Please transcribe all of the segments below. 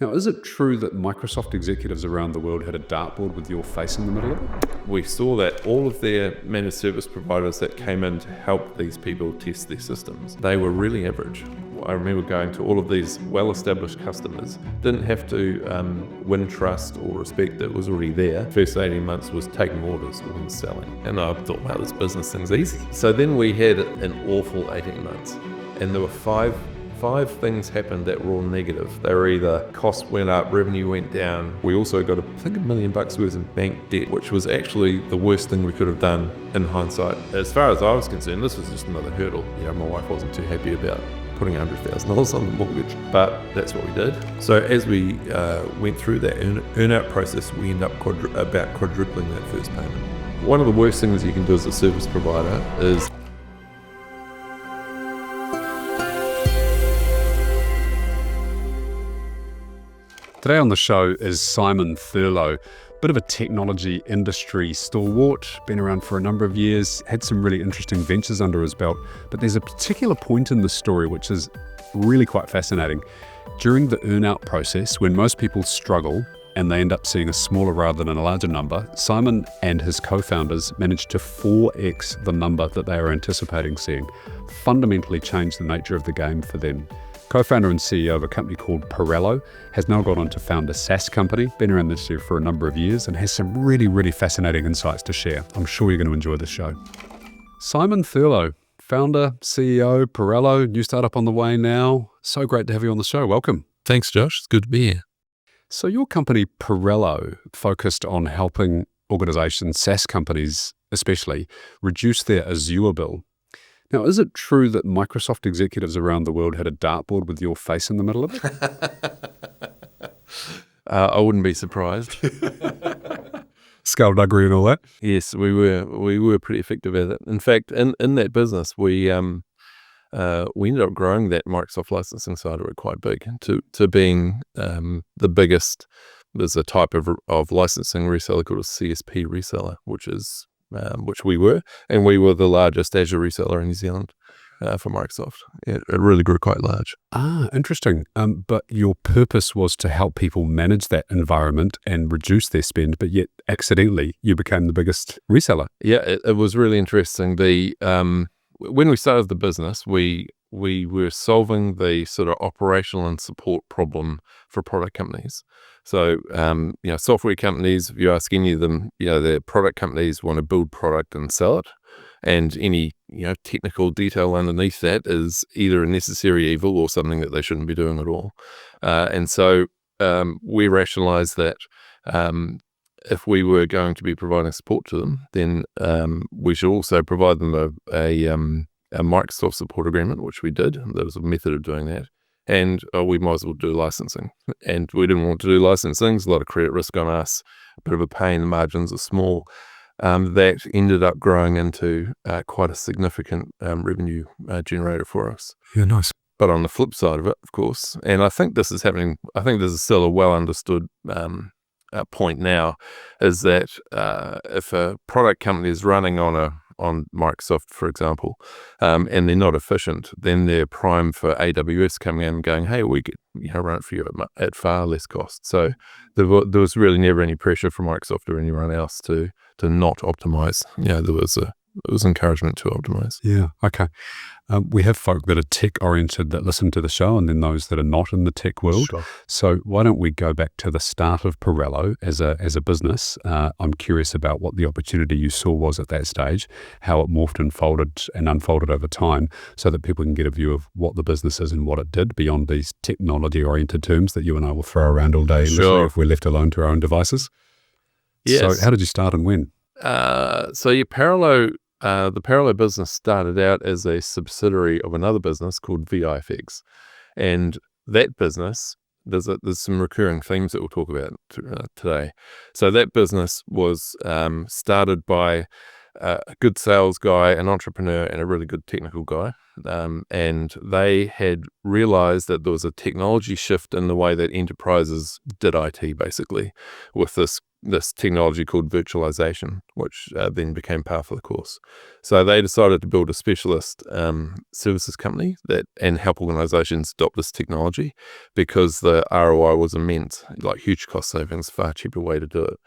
Now, is it true that Microsoft executives around the world had a dartboard with your face in the middle of it? We saw that all of their managed service providers that came in to help these people test their systems, they were really average. I remember going to all of these well-established customers, didn't have to win trust or respect that was already there. First 18 months was taking orders or selling. And I thought, wow, this business thing's easy. So then we had an awful 18 months. And there were five things happened that were all negative. They were either cost went up, revenue went down. We also got, I think, $1 million worth of bank debt, which was actually the worst thing we could have done in hindsight. As far as I was concerned, this was just another hurdle. My wife wasn't too happy about putting $100,000 on the mortgage, but that's what we did. So as we went through that earnout process, we ended up about quadrupling that first payment. One of the worst things you can do as a service provider is Today on the show is Symon Thurlow, bit of a technology industry stalwart, been around for a number of years, had some really interesting ventures under his belt, but there's a particular point in the story which is really quite fascinating. During the earnout process, when most people struggle and they end up seeing a smaller rather than a larger number, Symon and his co-founders managed to 4x the number that they were anticipating seeing, fundamentally changed the nature of the game for them. Co-founder and CEO of a company called Parello, has now gone on to found a SaaS company, been around this year for a number of years, and has some really, really fascinating insights to share. I'm sure you're going to enjoy this show. Symon Thurlow, founder, CEO, Parello, new startup on the way now. So great to have you on the show. Welcome. Thanks, Josh. It's good to be here. So your company, Parello, focused on helping organizations, SaaS companies especially, reduce their Azure bill. Now, is it true that Microsoft executives around the world had a dartboard with your face in the middle of it? I wouldn't be surprised. Skullduggery and all that? Yes, we were pretty effective at it. In fact, in that business, we ended up growing that Microsoft licensing side of it quite big to being the biggest. There's a type of licensing reseller called a CSP reseller, which we were, and we were the largest Azure reseller in New Zealand for Microsoft. It really grew quite large. Interesting. But your purpose was to help people manage that environment and reduce their spend, but yet accidentally you became the biggest reseller. Yeah, it was really interesting. When we started the business, we were solving the sort of operational and support problem for product companies. So, software companies, if you ask any of them, their product companies want to build product and sell it. And any, technical detail underneath that is either a necessary evil or something that they shouldn't be doing at all. And so we rationalized that if we were going to be providing support to them, then we should also provide them a Microsoft support agreement, which we did. There was a method of doing that. And we might as well do licensing. And we didn't want to do licensing. There's a lot of credit risk on us, a bit of a pain. The margins are small. That ended up growing into quite a significant revenue generator for us. Yeah, nice. But on the flip side of it, of course, and I think this is happening, I think this is still a well understood point now, is that if a product company is running on Microsoft, for example, and they're not efficient, then they're prime for AWS coming in and going, hey, we could run it for you at far less cost. So there was really never any pressure from Microsoft or anyone else to not optimize. There was encouragement to optimize. Yeah, okay. We have folk that are tech-oriented that listen to the show and then those that are not in the tech world. Sure. So why don't we go back to the start of Parello as a business? I'm curious about what the opportunity you saw was at that stage, how it morphed and unfolded over time so that people can get a view of what the business is and what it did beyond these technology-oriented terms that you and I will throw around all day if we're left alone to our own devices. Yes. So how did you start and when? The Parello business started out as a subsidiary of another business called VIFX. And that business, there's some recurring themes that we'll talk about today. So that business was started by a good sales guy, an entrepreneur, and a really good technical guy. And they had realized that there was a technology shift in the way that enterprises did IT, basically, with this technology called virtualization, which then became part of the course. So they decided to build a specialist services company and help organizations adopt this technology, because the ROI was immense, like huge cost savings, far cheaper way to do it.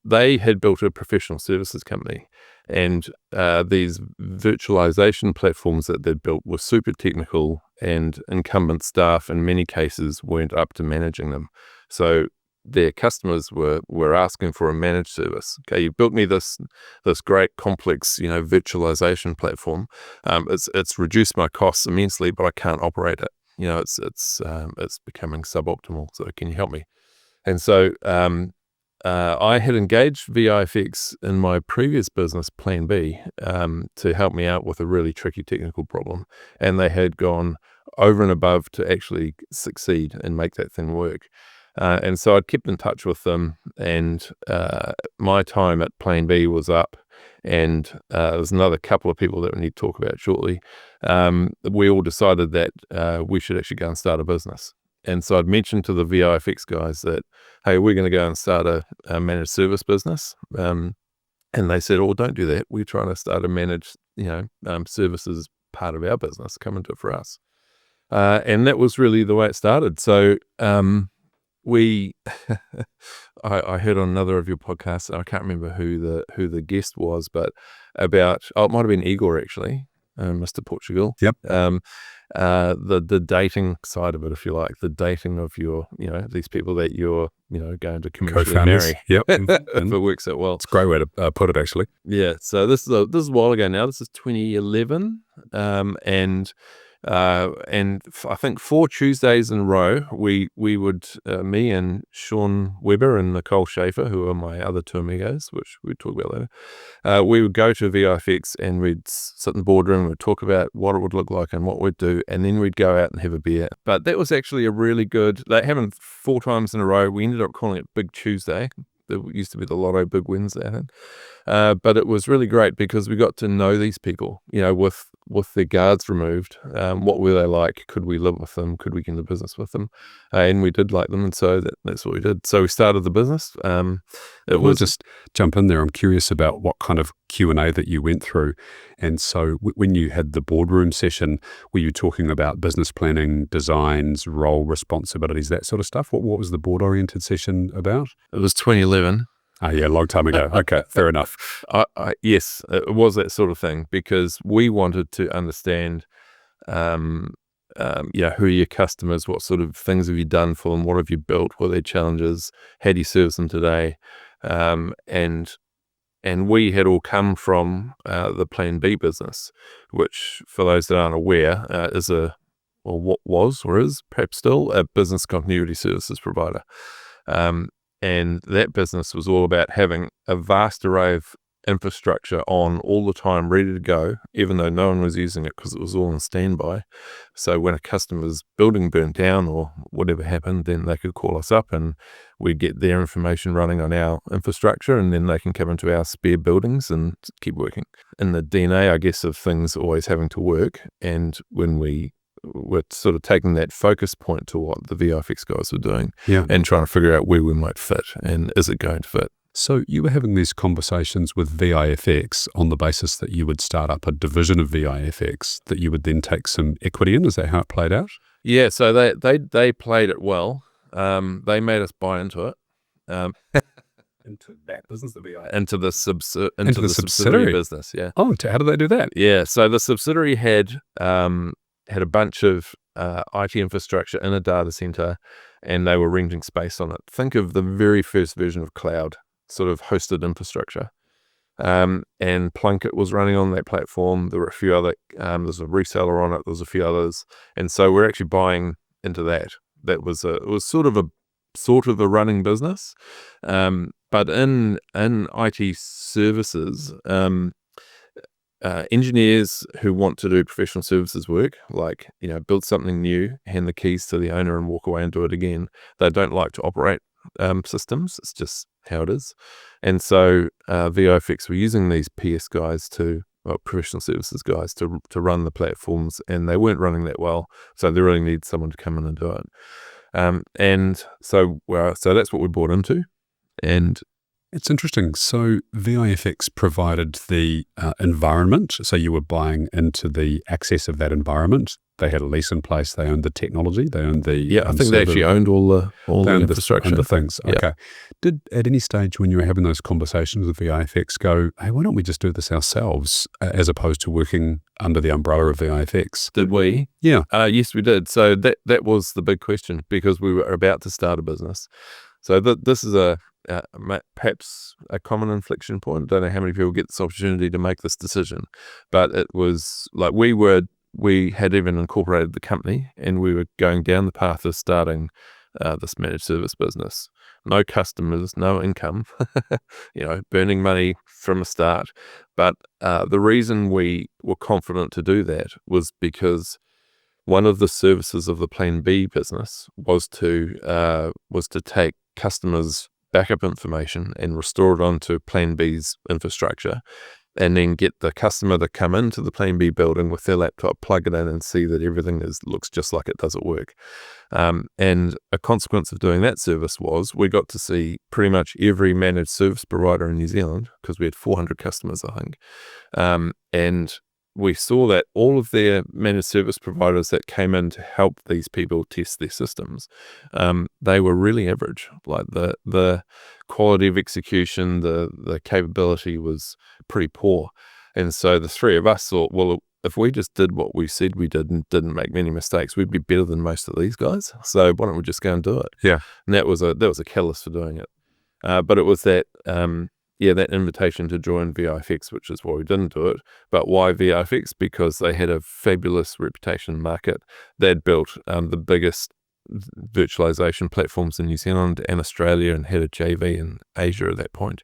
They had built a professional services company, and these virtualization platforms that they'd built were super technical, and incumbent staff in many cases weren't up to managing them. So their customers were asking for a managed service. Okay, you built me this great complex, virtualization platform. It's reduced my costs immensely, but I can't operate it. It's becoming suboptimal. So can you help me? And so I had engaged VIFX in my previous business, Plan B, to help me out with a really tricky technical problem. And they had gone over and above to actually succeed and make that thing work. And so I'd kept in touch with them, and my time at Plan B was up, and there's another couple of people that we need to talk about shortly. We all decided that we should actually go and start a business. And so I'd mentioned to the VIFX guys that, hey, we're going to go and start a managed service business. And they said, oh, don't do that. We're trying to start a managed, services part of our business. Come and do it for us. And that was really the way it started. So I heard on another of your podcasts, I can't remember who the guest was, but about, it might have been Igor actually, Mr. Portugal. Yep. The dating side of it, if you like, the dating of your, these people that you're, going to commercially marry. Yep. If it works out well. It's a great way to put it, actually. Yeah. So this is a while ago now. This is 2011. And I think 4 Tuesdays in a row, we would, me and Sean Weber and Nicole Schaefer, who are my other two amigos, which we'd talk about later, we would go to VIFX and we'd sit in the boardroom and we'd talk about what it would look like and what we'd do, and then we'd go out and have a beer. But that was actually a really good, that happened 4 times in a row. We ended up calling it Big Tuesday. There used to be the Lotto Big Wins there. But it was really great because we got to know these people, with their guards removed. What were they like? Could we live with them? Could we get into business with them? And we did like them, and so that's what we did. So we started the business. We'll just jump in there. I'm curious about what kind of Q&A that you went through. And so when you had the boardroom session, were you talking about business planning, designs, role responsibilities, that sort of stuff? What was the board-oriented session about? It was 2011. Oh, yeah, a long time ago. Okay, fair enough. Yes, it was that sort of thing, because we wanted to understand, who are your customers, what sort of things have you done for them, what have you built, what are their challenges, how do you service them today, and we had all come from the Plan B business, which, for those that aren't aware, is what was or is perhaps still a business continuity services provider. And that business was all about having a vast array of infrastructure on all the time, ready to go, even though no one was using it because it was all on standby. So when a customer's building burnt down or whatever happened, then they could call us up and we'd get their information running on our infrastructure, and then they can come into our spare buildings and keep working. In the DNA, I guess, of things always having to work, and when we're sort of taking that focus point to what the VIFX guys were doing, and trying to figure out where we might fit and is it going to fit. So you were having these conversations with VIFX on the basis that you would start up a division of VIFX that you would then take some equity in. Is that how it played out? Yeah, so they played it well. They made us buy into it. Into that business, into the subsidiary business. Yeah. Oh, how did they do that? Yeah, so the subsidiary had a bunch of IT infrastructure in a data center, and they were renting space on it. Think of the very first version of cloud, sort of hosted infrastructure. And Plunkett was running on that platform. There were a few other, there's a reseller on it, there's a few others. And so we're actually buying into that. It was sort of a running business. But in IT services, engineers who want to do professional services work, like, build something new, hand the keys to the owner and walk away and do it again, they don't like to operate systems. It's just how it is. And so VIFX were using these PS guys professional services guys to run the platforms, and they weren't running that well. So they really need someone to come in and do it. And so that's what we bought into. And it's interesting. So VIFX provided the environment. So you were buying into the access of that environment. They had a lease in place. They owned the technology. They owned the I think they actually owned all the infrastructure and the things. Yeah. Okay. Did at any stage when you were having those conversations with VIFX go, hey, why don't we just do this ourselves as opposed to working under the umbrella of VIFX? Did we? Yeah. Yes, we did. So that was the big question, because we were about to start a business. So this is perhaps a common inflection point. I don't know how many people get this opportunity to make this decision, but it was like we had even incorporated the company, and we were going down the path of starting this managed service business. No customers, no income, burning money from the start. But the reason we were confident to do that was because one of the services of the Plan B business was to take customers' backup information and restore it onto Plan B's infrastructure, and then get the customer to come into the Plan B building with their laptop, plug it in, and see that everything looks just like it does at work. And a consequence of doing that service was we got to see pretty much every managed service provider in New Zealand, because we had 400 customers, I think. And we saw that all of their managed service providers that came in to help these people test their systems, they were really average. Like the quality of execution, the capability was pretty poor. And so the three of us thought, well, if we just did what we said we did and didn't make many mistakes, we'd be better than most of these guys. So why don't we just go and do it? Yeah. And that was a catalyst for doing it. But it was that invitation to join VIFX, which is why we didn't do it. But why VIFX? Because they had a fabulous reputation in the market. They'd built the biggest virtualization platforms in New Zealand and Australia, and had a JV in Asia at that point.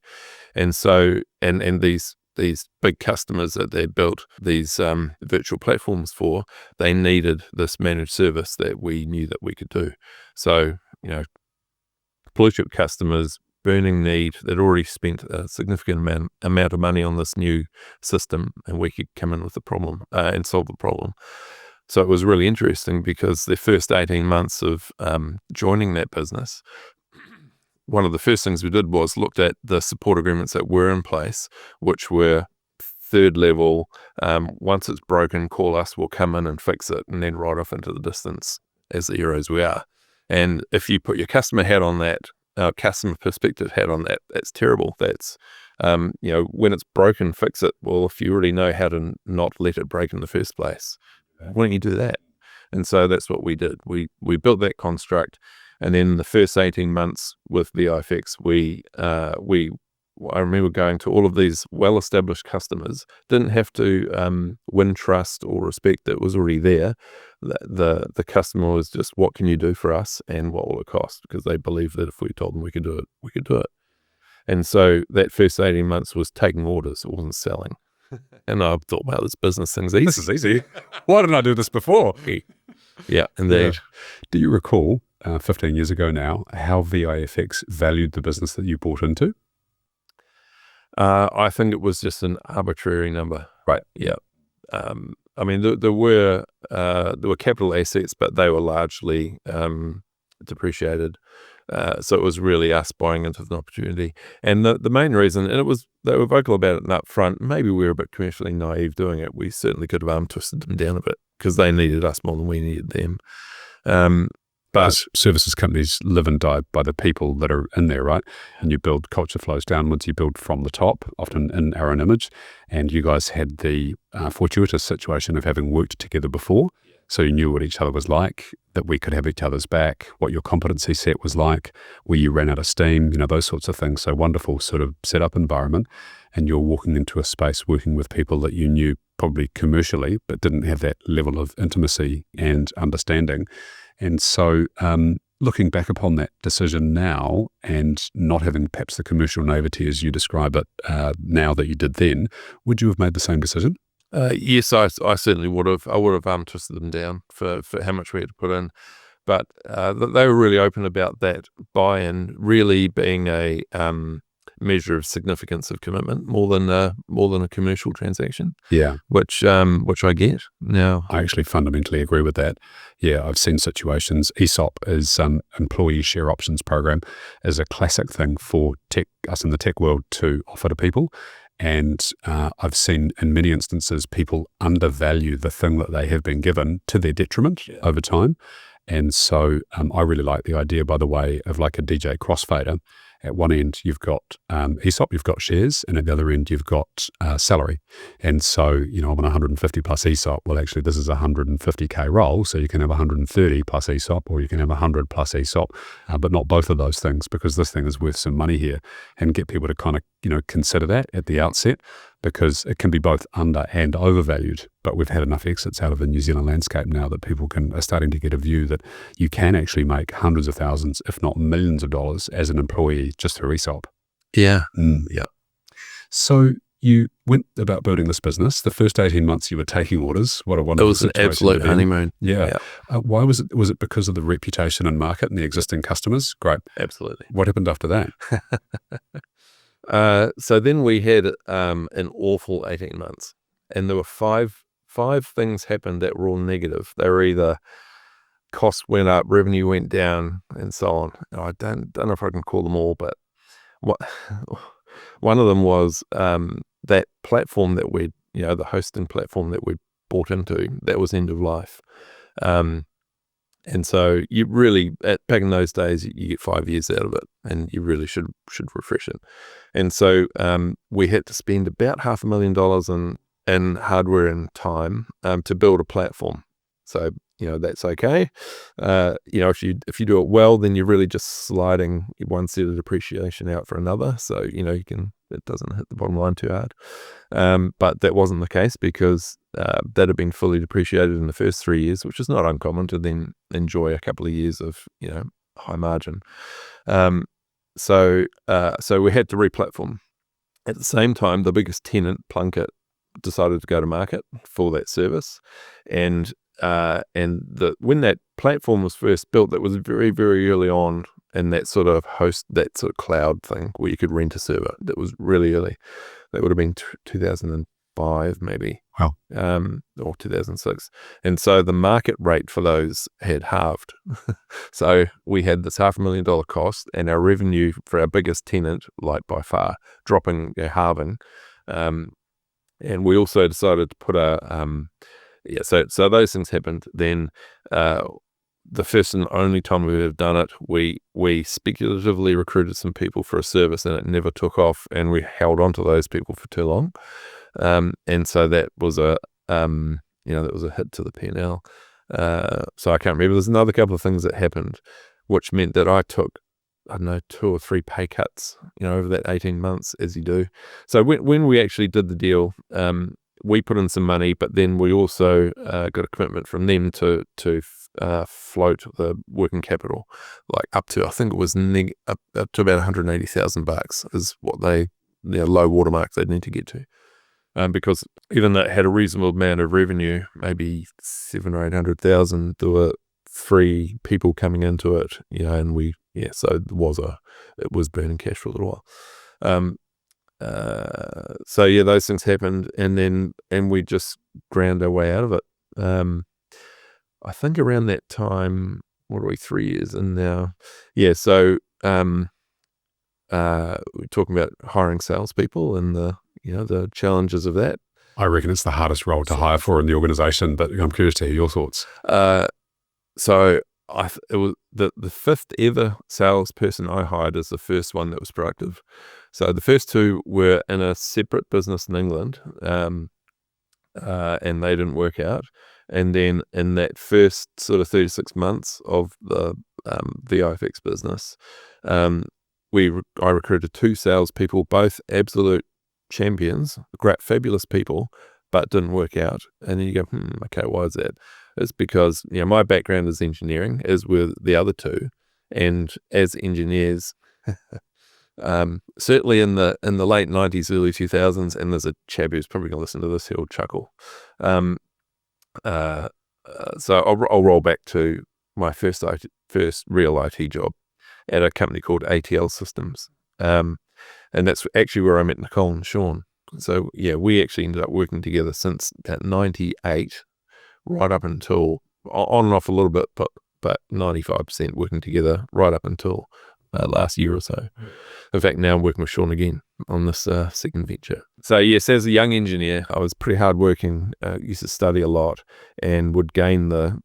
And so, and these big customers that they built these virtual platforms for, they needed this managed service that we knew that we could do. So, blue chip customers, burning need, they'd already spent a significant amount of money on this new system, and we could come in with the problem and solve the problem. So it was really interesting, because the first 18 months of joining that business, one of the first things we did was looked at the support agreements that were in place, which were third level. Once it's broken, call us, we'll come in and fix it, and then ride off into the distance as the heroes we are. And if you put your customer hat on that, customer perspective hat on that, that's terrible. That's, when it's broken, fix it. Well, if you already know how to not let it break in the first place, why don't you do that? And so that's what we did. We built that construct, and then the first 18 months with VIFX, I remember going to all of these well-established customers, didn't have to win trust or respect. It was already there. The customer was just, what can you do for us, and what will it cost? Because they believed that if we told them we could do it, we could do it. And so that first 18 months was taking orders. It wasn't selling. And I thought, wow, this business thing's easy. This is easy. Why didn't I do this before? Yeah, indeed. Yeah. Do you recall, 15 years ago now, how VIFX valued the business that you bought into? I think it was just an arbitrary number. Right. Yeah. I mean, there were capital assets, but they were largely depreciated. So it was really us buying into the opportunity. And the main reason, and they were vocal about it up front, maybe we were a bit commercially naive doing it. We certainly could have arm twisted them down a bit, because they needed us more than we needed them. But services companies live and die by the people that are in there, right? And you build, culture flows downwards, you build from the top, often in our own image. And you guys had the fortuitous situation of having worked together before. So you knew what each other was like, that we could have each other's back, what your competency set was like, where you ran out of steam, those sorts of things. So wonderful sort of setup environment. And you're walking into a space working with people that you knew probably commercially, but didn't have that level of intimacy and understanding. And so looking back upon that decision now, and not having perhaps the commercial naivety as you describe it now that you did then, would you have made the same decision? Yes, I certainly would have. I would have twisted them down for how much we had to put in. But they were really open about that buy-in really being a measure of significance of commitment more than a commercial transaction. Yeah. Which I get now. I actually fundamentally agree with that. Yeah, I've seen situations. ESOP is employee share options program is a classic thing for us in the tech world to offer to people. And I've seen in many instances people undervalue the thing that they have been given to their detriment over time. And so I really like the idea, by the way, of like a DJ crossfader. At one end, you've got ESOP, you've got shares, and at the other end, you've got salary. And so, I'm on 150 plus ESOP. Well, actually, this is a 150K role, so you can have 130 plus ESOP, or you can have 100 plus ESOP, but not both of those things, because this thing is worth some money here, and get people to kind of, consider that at the outset, because it can be both under and overvalued. But we've had enough exits out of the New Zealand landscape now that people are starting to get a view that you can actually make hundreds of thousands, if not millions of dollars as an employee just through ESOP. Yeah. Yeah. So you went about building this business. The first 18 months you were taking orders. What a wonderful situation. It was an absolute honeymoon. Yeah. Why was it? Was it because of the reputation and market and the existing customers? Great. Absolutely. What happened after that? So then we had an awful 18 months, and there were five things happened that were all negative. They were either costs went up, revenue went down, and so on. I don't know if I can call them all, but one of them was that platform that the hosting platform that we bought into, that was end of life. And so you really, back in those days, you get 5 years out of it, and you really should refresh it. And so we had to spend about $500,000 in hardware and time to build a platform. So that's okay. If you do it well, then you're really just sliding one set of depreciation out for another. So it doesn't hit the bottom line too hard. But that wasn't the case, because that had been fully depreciated in the first 3 years, which is not uncommon to then enjoy a couple of years of high margin. So we had to re-platform. At the same time, the biggest tenant, Plunkett, decided to go to market for that service, and when that platform was first built, that was very, very early on in that sort of cloud thing where you could rent a server. That was really early. That would have been 2005 maybe. Wow. Or 2006. And so the market rate for those had halved. So we had this $500,000 cost, and our revenue for our biggest tenant, like by far, dropping, halving. And we also decided to put so those things happened. Then the first and only time we've ever done it, we speculatively recruited some people for a service, and it never took off, and we held on to those people for too long. And so that was a hit to the P&L. So I can't remember. There's another couple of things that happened, which meant that I took, 2 or 3 pay cuts, over that 18 months, as you do. So when we actually did the deal, we put in some money, but then we also got a commitment from them to float the working capital, like up to, I think it was up to about $180,000 is what they, low watermark they'd need to get to. Because even though it had a reasonable amount of revenue, maybe 700,000 or 800,000, there were 3 people coming into it, and so it was burning cash for a little while. So those things happened, and we just ground our way out of it. I think around that time, what are we, 3 years in now? Yeah. So, we're talking about hiring salespeople and the challenges of that. I reckon it's the hardest role to hire for in the organization, but I'm curious to hear your thoughts. So it was the 5th ever salesperson I hired is the first one that was productive. So the first 2 were in a separate business in England, and they didn't work out. And then in that first sort of 36 months of the OFX business, I recruited 2 salespeople, both absolute champions, great, fabulous people, but didn't work out. And then you go, okay, why is that? It's because my background is engineering, as were the other 2, and as engineers, certainly in the late 90s, early 2000s, and there's a chap who's probably going to listen to this, he'll chuckle. So I'll roll back to my first real IT job at a company called ATL Systems. And that's actually where I met Nicole and Sean. So yeah, we actually ended up working together since about 98, right up until, on and off a little bit, but 95% working together right up until last year or so. In fact, now I'm working with Sean again on this second venture. So yes, as a young engineer, I was pretty hardworking, used to study a lot, and would gain the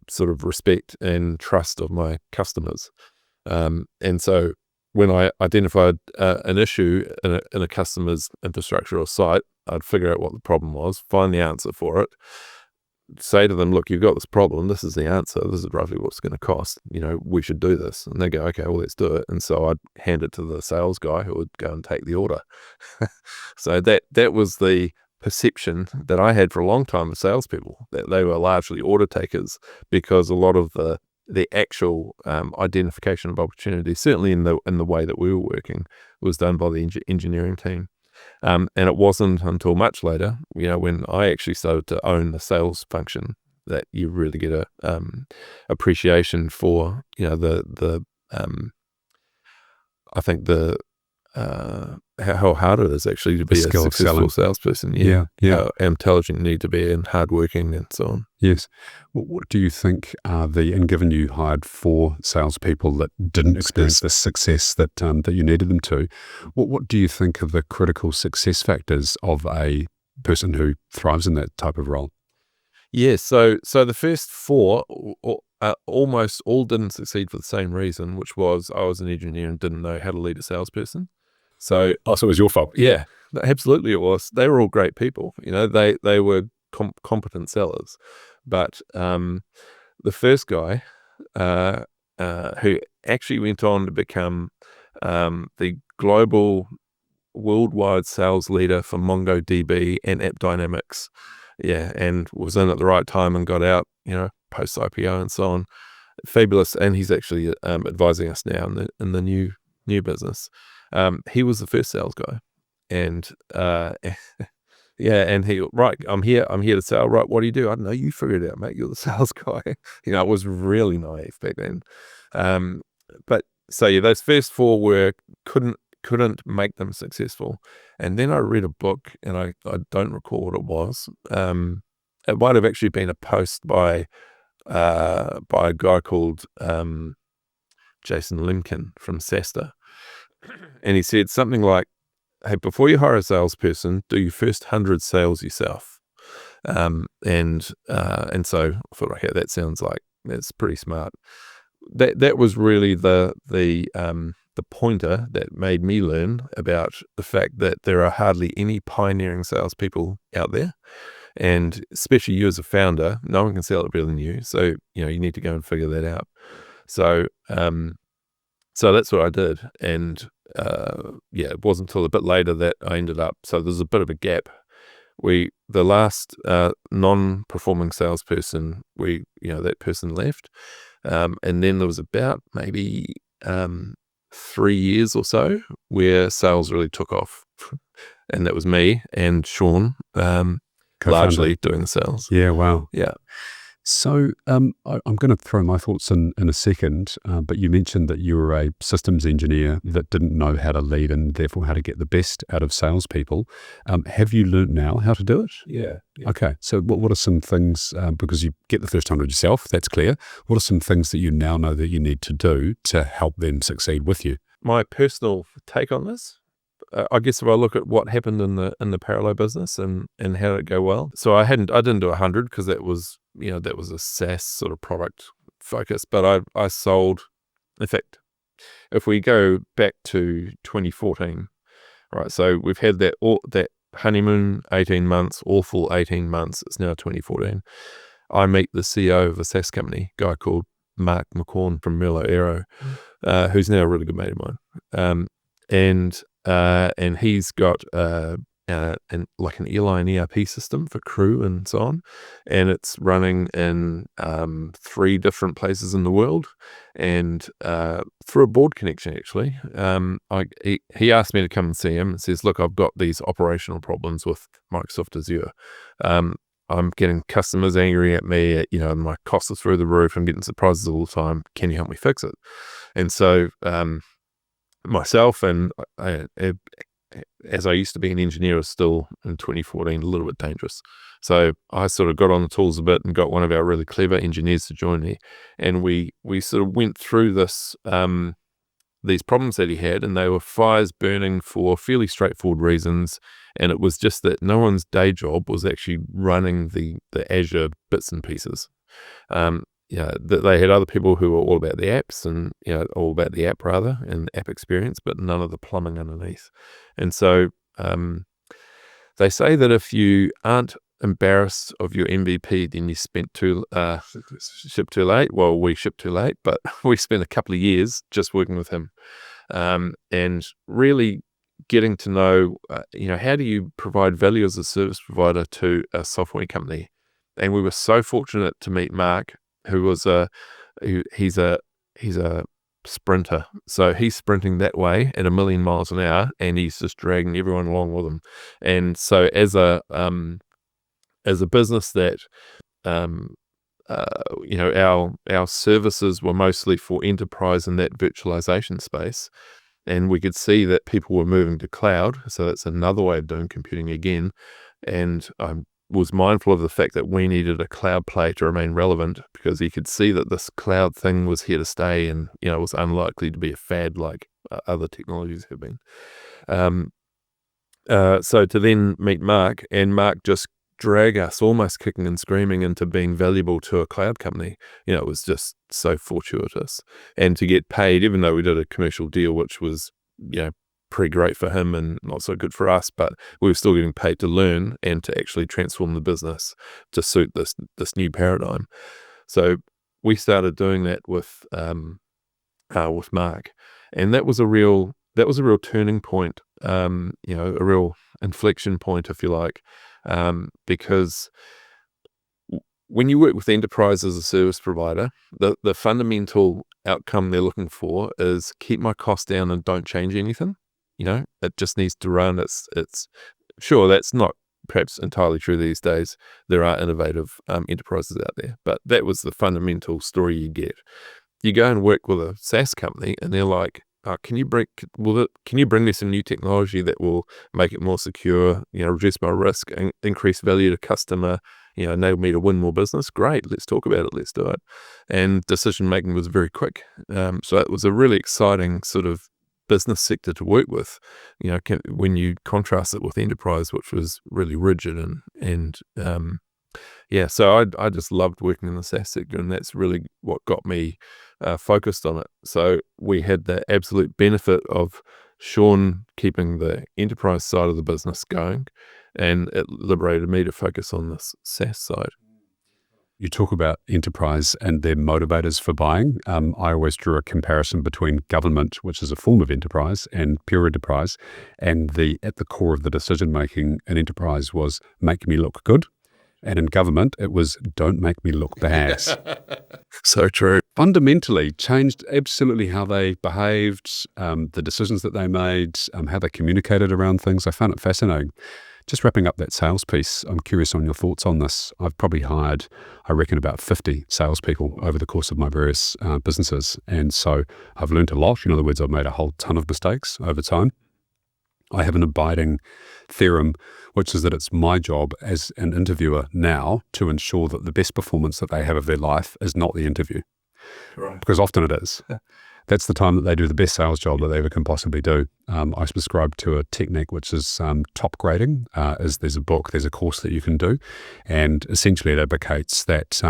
sort of respect and trust of my customers. And so when I identified an issue in a customer's infrastructure or site, I'd figure out what the problem was, find the answer for it, say to them, look, you've got this problem, this is the answer, this is roughly what it's going to cost, we should do this. And they go, okay, well, let's do it. And so I'd hand it to the sales guy who would go and take the order. So that was the perception that I had for a long time of salespeople, that they were largely order takers, because a lot of the actual identification of opportunities, certainly in the way that we were working, was done by the engineering team. And it wasn't until much later, when I actually started to own the sales function, that you really get a appreciation for, I think how hard it is actually to be a successful salesperson. Yeah. How intelligent you need to be and hardworking and so on. Yes. What do you think are and given you hired 4 salespeople that didn't experience the success that you needed them to, what do you think are the critical success factors of a person who thrives in that type of role? Yeah, so the first 4 almost all didn't succeed for the same reason, which was I was an engineer and didn't know how to lead a salesperson. So it was your fault. Yeah, absolutely it was. They were all great people. They were competent sellers. But the first guy, who actually went on to become the global worldwide sales leader for MongoDB and AppDynamics, and was in at the right time and got out, post IPO and so on. Fabulous. And he's actually advising us now in the new business. He was the first sales guy, and and he, right, I'm here to sell. Right, what do you do? I don't know. You figure it out, mate. You're the sales guy. It was really naive back then. But so yeah, those first 4 couldn't make them successful. And then I read a book, and I don't recall what it was. It might have actually been a post by a guy called Jason Lemkin from SaaStr. And he said something like, hey, before you hire a salesperson, do your first 100 sales yourself. And so I thought, okay, that sounds like that's pretty smart. That was really the pointer that made me learn about the fact that there are hardly any pioneering salespeople out there. And especially you as a founder, no one can sell it better than you. So, you need to go and figure that out. So, so that's what I did. And, it wasn't until a bit later that I ended up, so there's a bit of a gap. The last, non-performing salesperson, that person left. And then there was about maybe, 3 years or so where sales really took off. And that was me and Sean, largely doing the sales. Yeah, wow. Yeah. So I'm going to throw my thoughts in a second, but you mentioned that you were a systems engineer that didn't know how to lead and therefore how to get the best out of salespeople. Have you learned now how to do it? Yeah. Okay. So what are some things, because you get the first 100 yourself, that's clear. What are some things that you now know that you need to do to help them succeed with you? My personal take on this, I guess if I look at what happened in the parallel business and how did it go well. So I didn't do 100 because that was a SaaS sort of product focus, but I sold, in fact, if we go back to 2014, right? So we've had that honeymoon 18 months, awful 18 months. It's now 2014. I meet the CEO of a SaaS company, a guy called Mark McCorn from Merlot Aero, who's now a really good mate of mine. And he's got like an airline ERP system for crew and so on, and it's running in 3 different places in the world, and through a board connection actually. He asked me to come and see him and says, look, I've got these operational problems with Microsoft Azure. I'm getting customers angry at me, my costs are through the roof, I'm getting surprises all the time, can you help me fix it? And so myself and as I used to be an engineer, was still in 2014 a little bit dangerous. So I sort of got on the tools a bit and got one of our really clever engineers to join me, and we sort of went through this these problems that he had, and they were fires burning for fairly straightforward reasons, and it was just that no one's day job was actually running the Azure bits and pieces. That they had other people who were all about the apps and all about the app rather and app experience, but none of the plumbing underneath. And so they say that if you aren't embarrassed of your MVP, then you ship too late. Well, we shipped too late, but we spent a couple of years just working with him, and really getting to know, how do you provide value as a service provider to a software company? And we were so fortunate to meet Mark, who was he's a sprinter. So he's sprinting that way at 1,000,000 miles an hour, and he's just dragging everyone along with him. And so as a business that, our services were mostly for enterprise in that virtualization space, and we could see that people were moving to cloud. So that's another way of doing computing again. And I was mindful of the fact that we needed a cloud play to remain relevant, because you could see that this cloud thing was here to stay, and it was unlikely to be a fad like other technologies have been. So to then meet Mark, and Mark just drag us almost kicking and screaming into being valuable to a cloud company, it was just so fortuitous. And to get paid, even though we did a commercial deal, which was, pretty great for him and not so good for us, but we were still getting paid to learn and to actually transform the business to suit this new paradigm. So we started doing that with Mark, and that was a real turning point, a real inflection point, if you like, because when you work with enterprise as a service provider, the fundamental outcome they're looking for is keep my costs down and don't change anything. It just needs to run. It's sure, that's not perhaps entirely true these days. There are innovative enterprises out there, but that was the fundamental story you get. You go and work with a SaaS company, and they're like, can you bring me some new technology that will make it more secure, reduce my risk, and increase value to customer, enable me to win more business? Great, let's talk about it, let's do it. And decision making was very quick. So it was a really exciting sort of business sector to work with, when you contrast it with enterprise, which was really rigid and so I just loved working in the SaaS sector, and that's really what got me focused on it. So we had the absolute benefit of Sean keeping the enterprise side of the business going, and it liberated me to focus on this SaaS side. You talk about enterprise and their motivators for buying. I always drew a comparison between government, which is a form of enterprise, and pure enterprise. And at the core of the decision making in enterprise was make me look good. And in government, it was don't make me look bad. So true. Fundamentally changed absolutely how they behaved, the decisions that they made, how they communicated around things. I found it fascinating. Just wrapping up that sales piece, I'm curious on your thoughts on this. I've probably hired, I reckon, about 50 salespeople over the course of my various businesses. And so I've learned a lot. In other words, I've made a whole ton of mistakes over time. I have an abiding theorem, which is that it's my job as an interviewer now to ensure that the best performance that they have of their life is not the interview. Right. Because often it is. That's the time that they do the best sales job that they ever can possibly do. I subscribe to a technique which is top grading. There's a course that you can do, and essentially it advocates that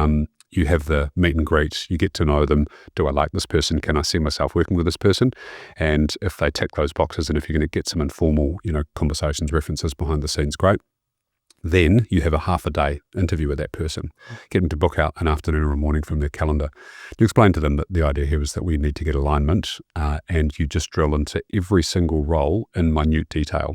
you have the meet and greet, you get to know them. Do I like this person? Can I see myself working with this person? And if they tick those boxes, and if you're going to get some informal, conversations, references behind the scenes, great. Then you have a half a day interview with that person. Get them to book out an afternoon or a morning from their calendar. You explain to them that the idea here is that we need to get alignment, and you just drill into every single role in minute detail.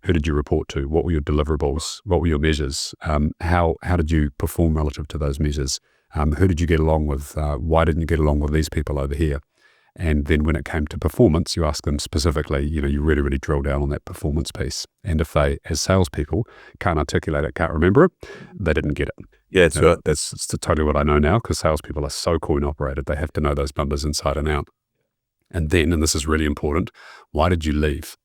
Who did you report to? What were your deliverables? What were your measures? How did you perform relative to those measures? Who did you get along with? Why didn't you get along with these people over here? And then when it came to performance, you ask them specifically, you really, really drill down on that performance piece. And if they, as salespeople, can't articulate it, can't remember it, they didn't get it. Yeah, that's right. That's totally what I know now, because salespeople are so coin operated. They have to know those numbers inside and out. And then, and this is really important, why did you leave?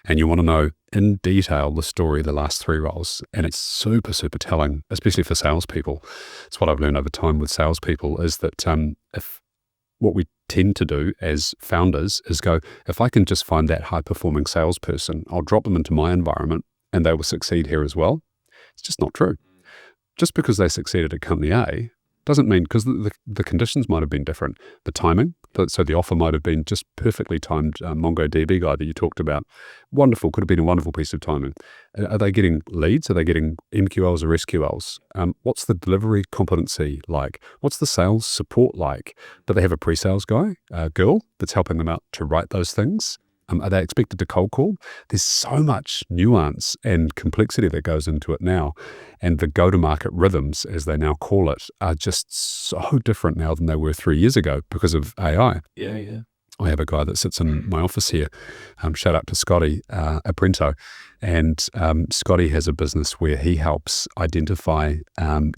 And you want to know in detail the story of the last 3 roles. And it's super, super telling, especially for salespeople. It's what I've learned over time with salespeople is that if what we tend to do as founders is go, if I can just find that high-performing salesperson, I'll drop them into my environment and they will succeed here as well. It's just not true. Just because they succeeded at company A doesn't mean, because the conditions might have been different. The timing, so the offer might have been just perfectly timed. MongoDB guy that you talked about, wonderful, could have been a wonderful piece of timing. Are they getting leads? Are they getting MQLs or SQLs? What's the delivery competency like? What's the sales support like? Do they have a pre-sales guy, girl, that's helping them out to write those things? Are they expected to cold call? There's so much nuance and complexity that goes into it now. And the go-to-market rhythms, as they now call it, are just so different now than they were 3 years ago because of AI. Yeah. I have a guy that sits in my office here. Shout out to Scotty at Brento. And Scotty has a business where he helps identify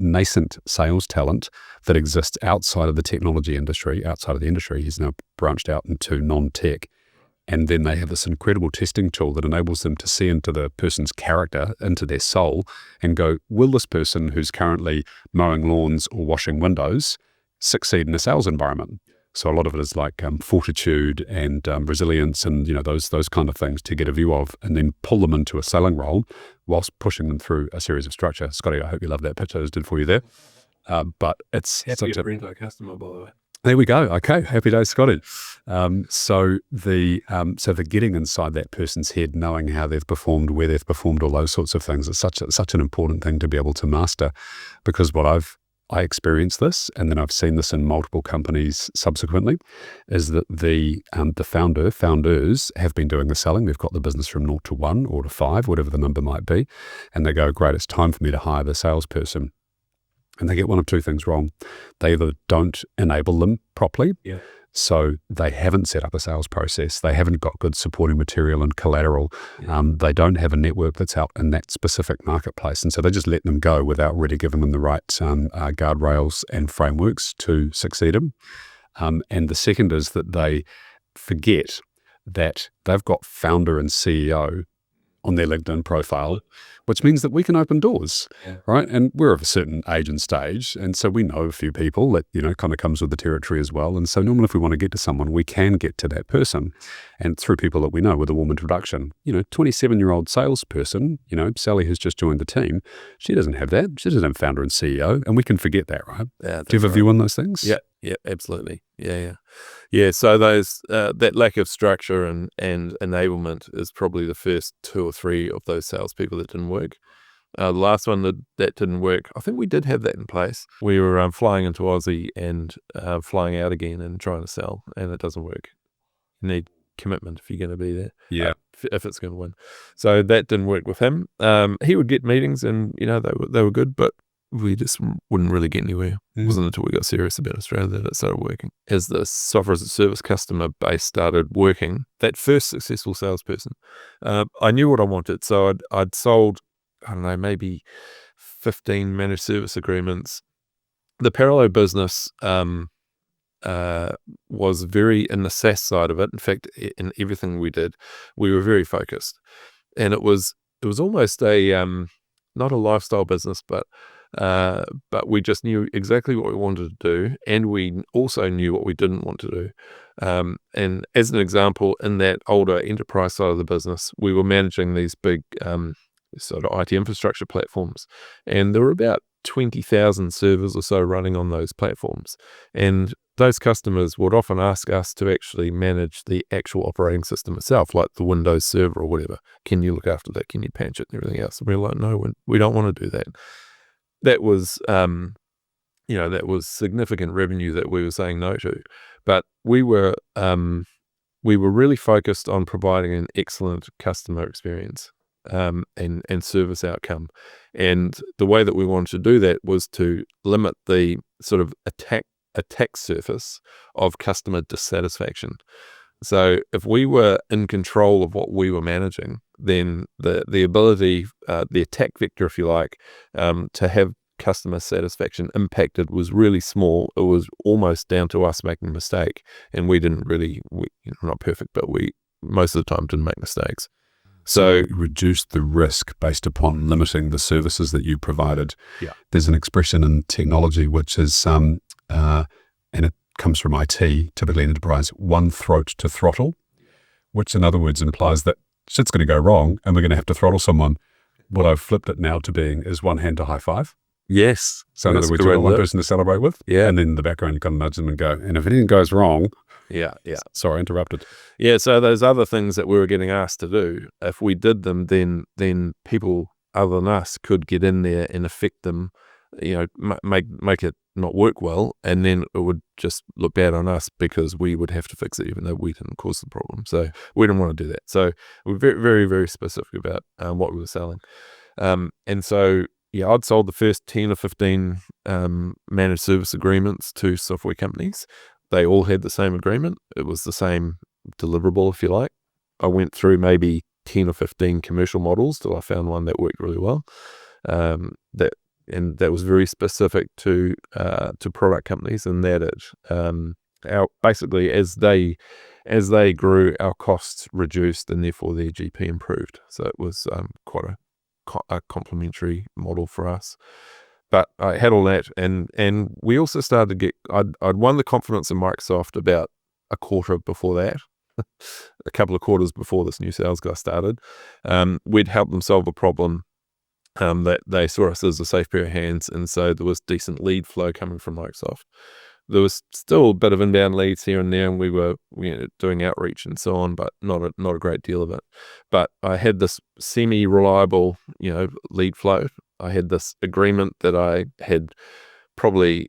nascent sales talent that exists outside of the technology industry, outside of the industry. He's now branched out into non-tech. And then they have this incredible testing tool that enables them to see into the person's character, into their soul, and go, will this person who's currently mowing lawns or washing windows succeed in a sales environment? So a lot of it is like fortitude and resilience and those kind of things to get a view of, and then pull them into a selling role whilst pushing them through a series of structure. Scotty, I hope you love that pitch I just did for you there. But it's happy to bring to a customer, by the way. There we go. Okay, happy days, Scotty. So the getting inside that person's head, knowing how they've performed, where they've performed, all those sorts of things, is such an important thing to be able to master. Because what I experienced this, and then I've seen this in multiple companies subsequently, is that the founders have been doing the selling. They've got the business from 0 to 1 or to 5, whatever the number might be, and they go, great, it's time for me to hire the salesperson. And they get one of two things wrong. They either don't enable them properly, so they haven't set up a sales process. They haven't got good supporting material and collateral. They don't have a network that's out in that specific marketplace. And so they just let them go without really giving them the right guardrails and frameworks to succeed in. And the second is that they forget that they've got founder and CEO on their LinkedIn profile, which means that we can open doors, right? And we're of a certain age and stage, and so we know a few people that, kind of comes with the territory as well. And so normally if we want to get to someone, we can get to that person, and through people that we know with a warm introduction. 27-year-old salesperson, Sally has just joined the team. She doesn't have that. She doesn't have founder and CEO, and we can forget that, right? Yeah, do you have a view on those things? Yeah, absolutely. Yeah. So those that lack of structure and enablement is probably the first 2 or 3 of those salespeople that didn't work. The last one that didn't work, I think we did have that in place. We were flying into Aussie and flying out again and trying to sell, and it doesn't work. You need commitment if you're going to be there. Yeah. If it's going to win. So that didn't work with him. He would get meetings and, they were good, but we just wouldn't really get anywhere. It wasn't until we got serious about Australia that it started working. As the software as a service customer base started working, that first successful salesperson, I knew what I wanted. So I'd sold, I don't know, maybe 15 managed service agreements. The parallel business was very in the SaaS side of it. In fact, in everything we did, we were very focused. And it was almost a not a lifestyle business, but we just knew exactly what we wanted to do, and we also knew what we didn't want to do. And as an example, in that older enterprise side of the business, we were managing these big sort of IT infrastructure platforms, and there were about 20,000 servers or so running on those platforms. And those customers would often ask us to actually manage the actual operating system itself, like the Windows server or whatever. Can you look after that? Can you patch it and everything else? And we're like, no, we don't want to do that. That was, that was significant revenue that we were saying no to. But we were really focused on providing an excellent customer experience and service outcome. And the way that we wanted to do that was to limit the sort of attack attack surface of customer dissatisfaction. So if we were in control of what we were managing, then the ability, the attack vector, if you like, to have customer satisfaction impacted was really small. It was almost down to us making a mistake, and we didn't really, not perfect, but we most of the time didn't make mistakes. So reduce the risk based upon limiting the services that you provided. Yeah. There's an expression in technology which is, and it comes from IT, typically in enterprise, one throat to throttle, which in other words implies that shit's going to go wrong and we're going to have to throttle someone. What I've flipped it now to being is one hand to high five. Yes. So in other words, you've got one person to celebrate with, yeah, and then in the background you've got to nudge them and go, and if anything goes wrong, yeah. Sorry, I interrupted. Yeah, so those other things that we were getting asked to do, if we did them, then people other than us could get in there and affect them, make it not work well, and then it would just look bad on us because we would have to fix it even though we didn't cause the problem. So we didn't want to do that. So we're very, very, very specific about what we were selling. And so, yeah, I'd sold the first 10 or 15 managed service agreements to software companies. They all had the same agreement. It was the same deliverable, if you like. I went through maybe 10 or 15 commercial models till I found one that worked really well. That was very specific to product companies, and that basically as they grew, our costs reduced, and therefore their GP improved. So it was quite a complementary model for us. But I had all that, and we also started to get. I'd won the confidence of Microsoft about a quarter before that, a couple of quarters before this new sales guy started. We'd helped them solve a problem. That they saw us as a safe pair of hands, and so there was decent lead flow coming from Microsoft. There was still a bit of inbound leads here and there, and we were doing outreach and so on, but not a great deal of it. But I had this semi-reliable, lead flow. I had this agreement that I had probably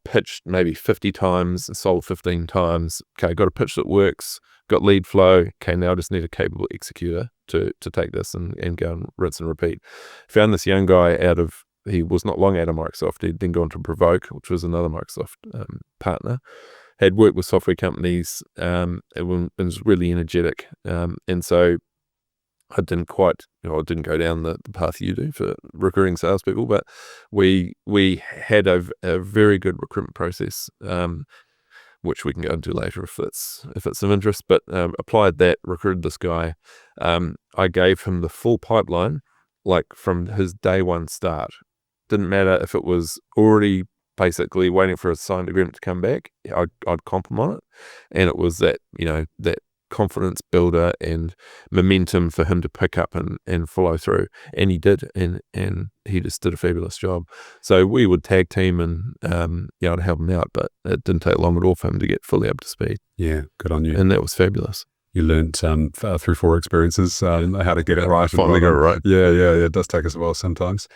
pitched maybe 50 times and sold 15 times. Okay, got a pitch that works, got lead flow. Okay, now I just need a capable executor to take this and go and rinse and repeat. Found this young guy he was not long out of Microsoft. He'd then gone to Provoke, which was another Microsoft partner. Had worked with software companies, and was really energetic. And so I didn't go down the path you do for recruiting salespeople, but we had a very good recruitment process, which we can go into later if it's of interest. But applied that, recruited this guy. I gave him the full pipeline, like from his day one start. Didn't matter if it was already basically waiting for a signed agreement to come back. I'd comp him on it, and it was that that confidence builder and momentum for him to pick up and follow through, and he did, and he just did a fabulous job. So we would tag team and I'd help him out, but it didn't take long at all for him to get fully up to speed. Yeah, good on you. And that was fabulous. You learned through 4 experiences how to get it right. Finally got it right. Yeah, it does take us a while sometimes.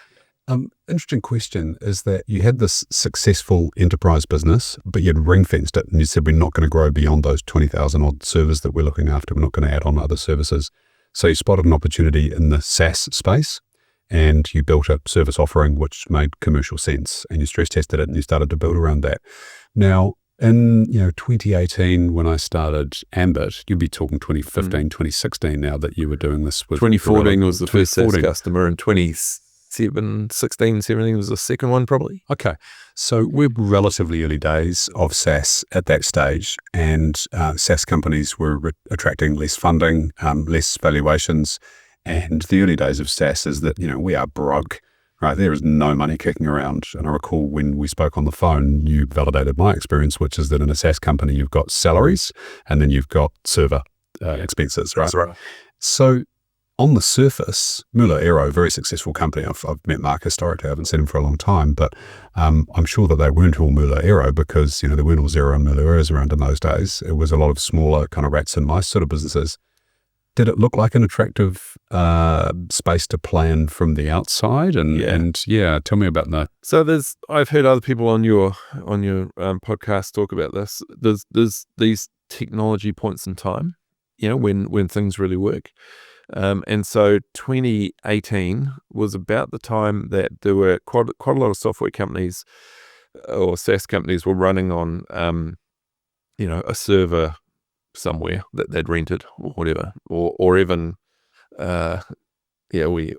Interesting question is that you had this successful enterprise business, but you'd ring-fenced it, and you said we're not going to grow beyond those 20,000 odd servers that we're looking after. We're not going to add on other services. So you spotted an opportunity in the SaaS space, and you built a service offering which made commercial sense, and you stress tested it, and you started to build around that. Now, in 2018, when I started Ambit, you'd be talking 2015, 2016 now that you were doing this with 2014 was the first SaaS customer, and 16, 17 was the second one probably. Okay. So we're relatively early days of SaaS at that stage, and SaaS companies were attracting less funding, less valuations, and the early days of SaaS is that, we are broke, right? There is no money kicking around. And I recall when we spoke on the phone, you validated my experience, which is that in a SaaS company, you've got salaries and then you've got server expenses, right? That's right. So on the surface, Mueller Aero, very successful company. I've met Mark historically. I haven't seen him for a long time, but I'm sure that they weren't all Mueller Aero because, there weren't all Xero and Mueller Aeros around in those days. It was a lot of smaller kind of rats and mice sort of businesses. Did it look like an attractive space to play in from the outside? And tell me about that. So I've heard other people on your podcast talk about this. There's these technology points in time, when things really work. And so 2018 was about the time that there were quite a lot of software companies or SaaS companies were running on, a server somewhere that they'd rented or whatever, or even, we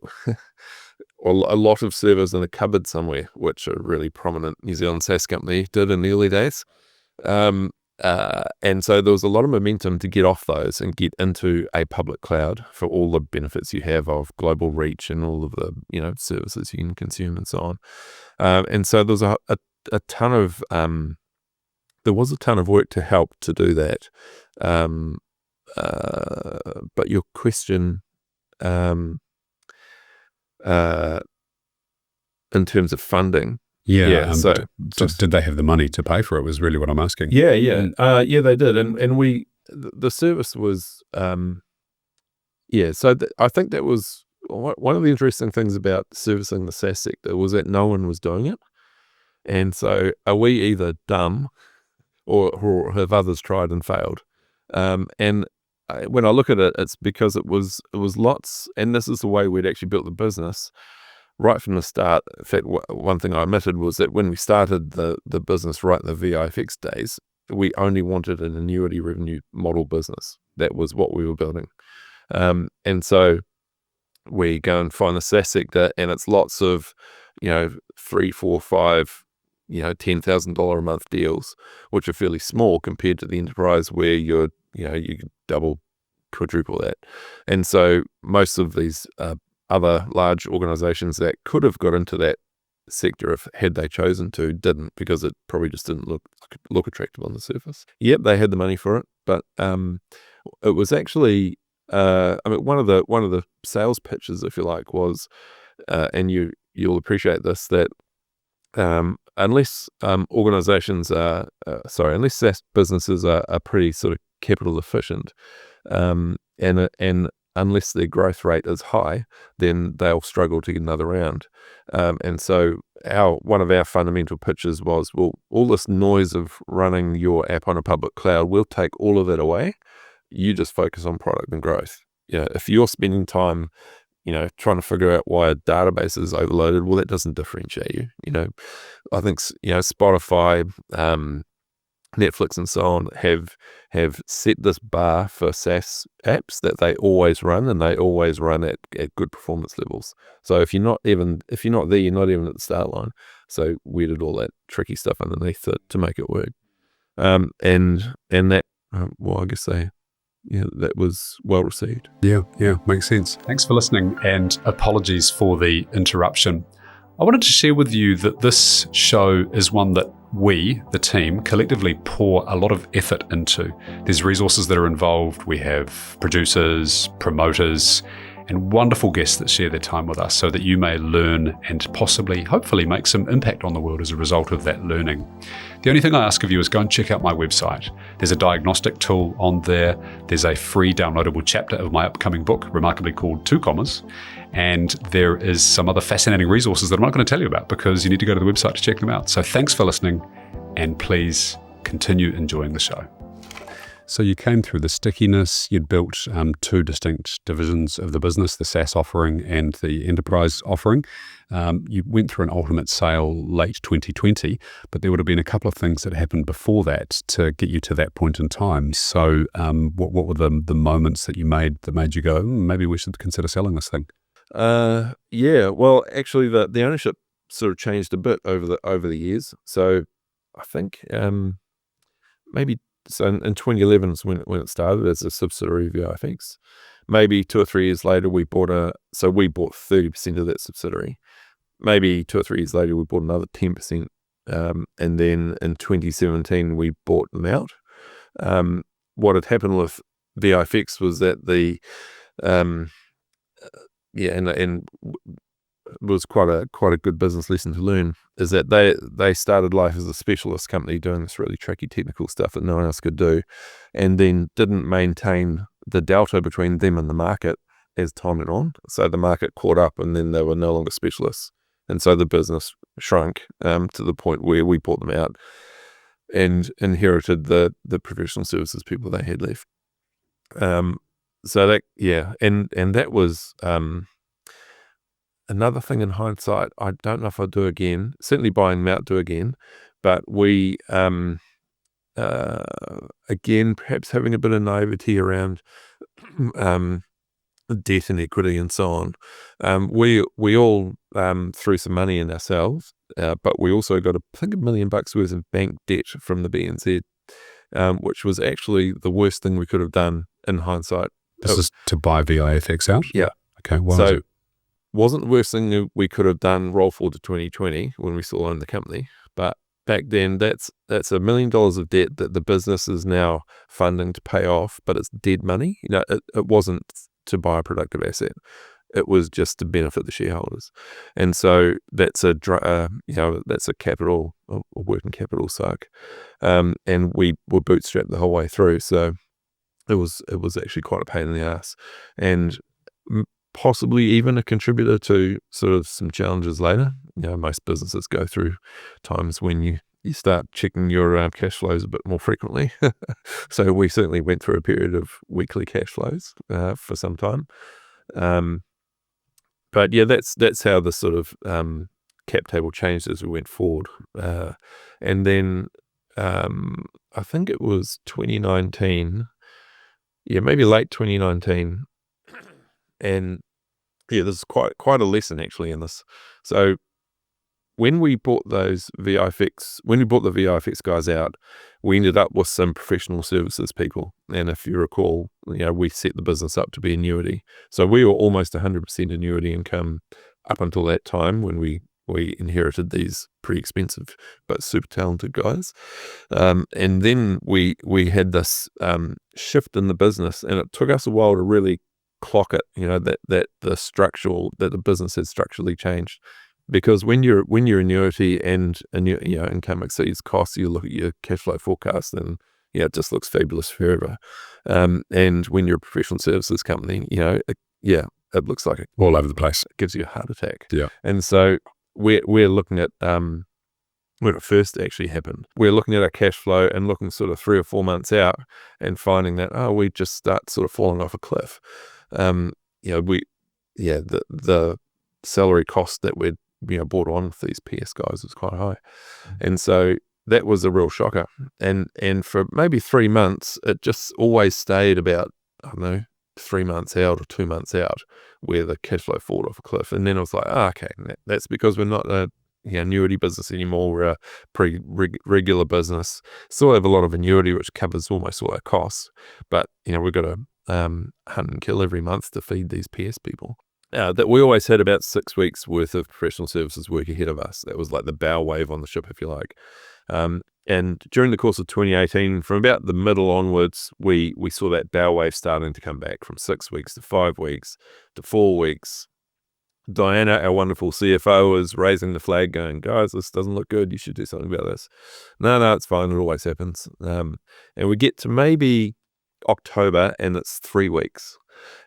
or a lot of servers in a cupboard somewhere, which a really prominent New Zealand SaaS company did in the early days. And so there was a lot of momentum to get off those and get into a public cloud for all the benefits you have of global reach and all of the services you can consume and so on. And so there was a ton of work to help to do that. But your question, in terms of funding. Did they have the money to pay for it was really what I'm asking. They did. And the service was, I think that was one of the interesting things about servicing the SaaS sector was that no one was doing it. And so are we either dumb or have others tried and failed? When I look at it, it's because it was lots, and this is the way we'd actually built the business right from the start. In fact, one thing I omitted was that when we started the business right in the VIFX days, we only wanted an annuity revenue model business. That was what we were building. And so we go and find the SaaS sector, and it's lots of, $3, $4, $5, $10,000 a month deals, which are fairly small compared to the enterprise where you could double, quadruple that. And so most of these other large organizations that could have got into that sector had they chosen to, didn't, because it probably just didn't look attractive on the surface. Yep, they had the money for it, but it was actually one of the sales pitches, if you like, was and you'll appreciate this, that unless SaaS businesses are pretty sort of capital efficient, and unless their growth rate is high, then they'll struggle to get another round. And so one of our fundamental pitches was, well, all this noise of running your app on a public cloud, we'll take all of it away. You just focus on product and growth. If you're spending time, trying to figure out why a database is overloaded, well, that doesn't differentiate you. I think, Spotify, Netflix and so on have set this bar for SaaS apps that they always run, and they always run at good performance levels. So if you're not there, you're not even at the start line. So we did all that tricky stuff underneath it to make it work. And that, I guess that was well received. Yeah, makes sense. Thanks for listening, and apologies for the interruption. I wanted to share with you that this show is one that we, the team, collectively pour a lot of effort into. There's resources that are involved. We have producers, promoters, and wonderful guests that share their time with us so that you may learn and possibly, hopefully, make some impact on the world as a result of that learning. The only thing I ask of you is go and check out my website. There's a diagnostic tool on there. There's a free downloadable chapter of my upcoming book, remarkably called 2 Commas. And there is some other fascinating resources that I'm not going to tell you about because you need to go to the website to check them out. So thanks for listening, and please continue enjoying the show. So you came through the stickiness. You'd built 2 distinct divisions of the business, the SaaS offering and the enterprise offering. You went through an ultimate sale late 2020, but there would have been a couple of things that happened before that to get you to that point in time. So what were the moments that you made that made you go, maybe we should consider selling this thing? Well, actually the ownership sort of changed a bit over the years. So I think so in 2011 is when it started as a subsidiary of VIFX. Maybe 2 or 3 years later, we bought 30% of that subsidiary. Maybe 2 or 3 years later, we bought another 10%. And then in 2017, we bought them out. What had happened with VIFX was that and it was quite a good business lesson to learn, is that they started life as a specialist company doing this really tricky technical stuff that no one else could do, and then didn't maintain the delta between them and the market as time went on. So the market caught up, and then they were no longer specialists, and so the business shrunk to the point where we bought them out and inherited the professional services people they had left. So that and that was another thing in hindsight, I don't know if I'll do again. Certainly buying them out, do again. But we, again, perhaps having a bit of naivety around debt and equity and so on. We all threw some money in ourselves, but we also got, I think, $1 million worth of bank debt from the BNZ, which was actually the worst thing we could have done in hindsight. This is to buy VIFX out? Yeah. Okay, why so is it? wasn't the worst thing we could have done roll forward to 2020 when we still owned the company. But back then, that's $1 million of debt that the business is now funding to pay off, but it's dead money. It wasn't to buy a productive asset. It was just to benefit the shareholders. And so that's a capital, a working capital suck. And we were bootstrapped the whole way through. So it was actually quite a pain in the ass, and possibly even a contributor to sort of some challenges later. Most businesses go through times when you start checking your cash flows a bit more frequently. So we certainly went through a period of weekly cash flows for some time. But yeah, that's how the sort of cap table changed as we went forward. And then I think it was 2019, maybe late 2019, and there's quite a lesson actually in this. So when we bought the VIFX guys out, we ended up with some professional services people. And if you recall, we set the business up to be annuity. So we were almost 100% annuity income up until that time when we inherited these pretty expensive but super talented guys. And then we had this shift in the business, and it took us a while to really clock it, that the business had structurally changed. Because when you're annuity and income exceeds costs, you look at your cash flow forecast and it just looks fabulous forever. And when you're a professional services company, it looks like it all over the place. It gives you a heart attack. Yeah. And so we're looking at when it first actually happened, we're looking at our cash flow and looking sort of 3 or 4 months out and finding that we just start sort of falling off a cliff. The salary cost that we'd brought on with these PS guys was quite high. And so that was a real shocker. And for maybe 3 months, it just always stayed about, 3 months out or 2 months out where the cash flow falls off a cliff. And then I was like, okay, that's because we're not a annuity business anymore. We're a pretty regular business. Still have a lot of annuity, which covers almost all our costs. But, we've got to hunt and kill every month to feed these PS people. That we always had about 6 weeks worth of professional services work ahead of us. That was like the bow wave on the ship, if you like. And during the course of 2018, from about the middle onwards, we saw that bow wave starting to come back from 6 weeks to 5 weeks to 4 weeks. Diana, our wonderful CFO, was raising the flag going, guys, this doesn't look good. You should do something about this. No, it's fine. It always happens. And we get to maybe October and it's 3 weeks.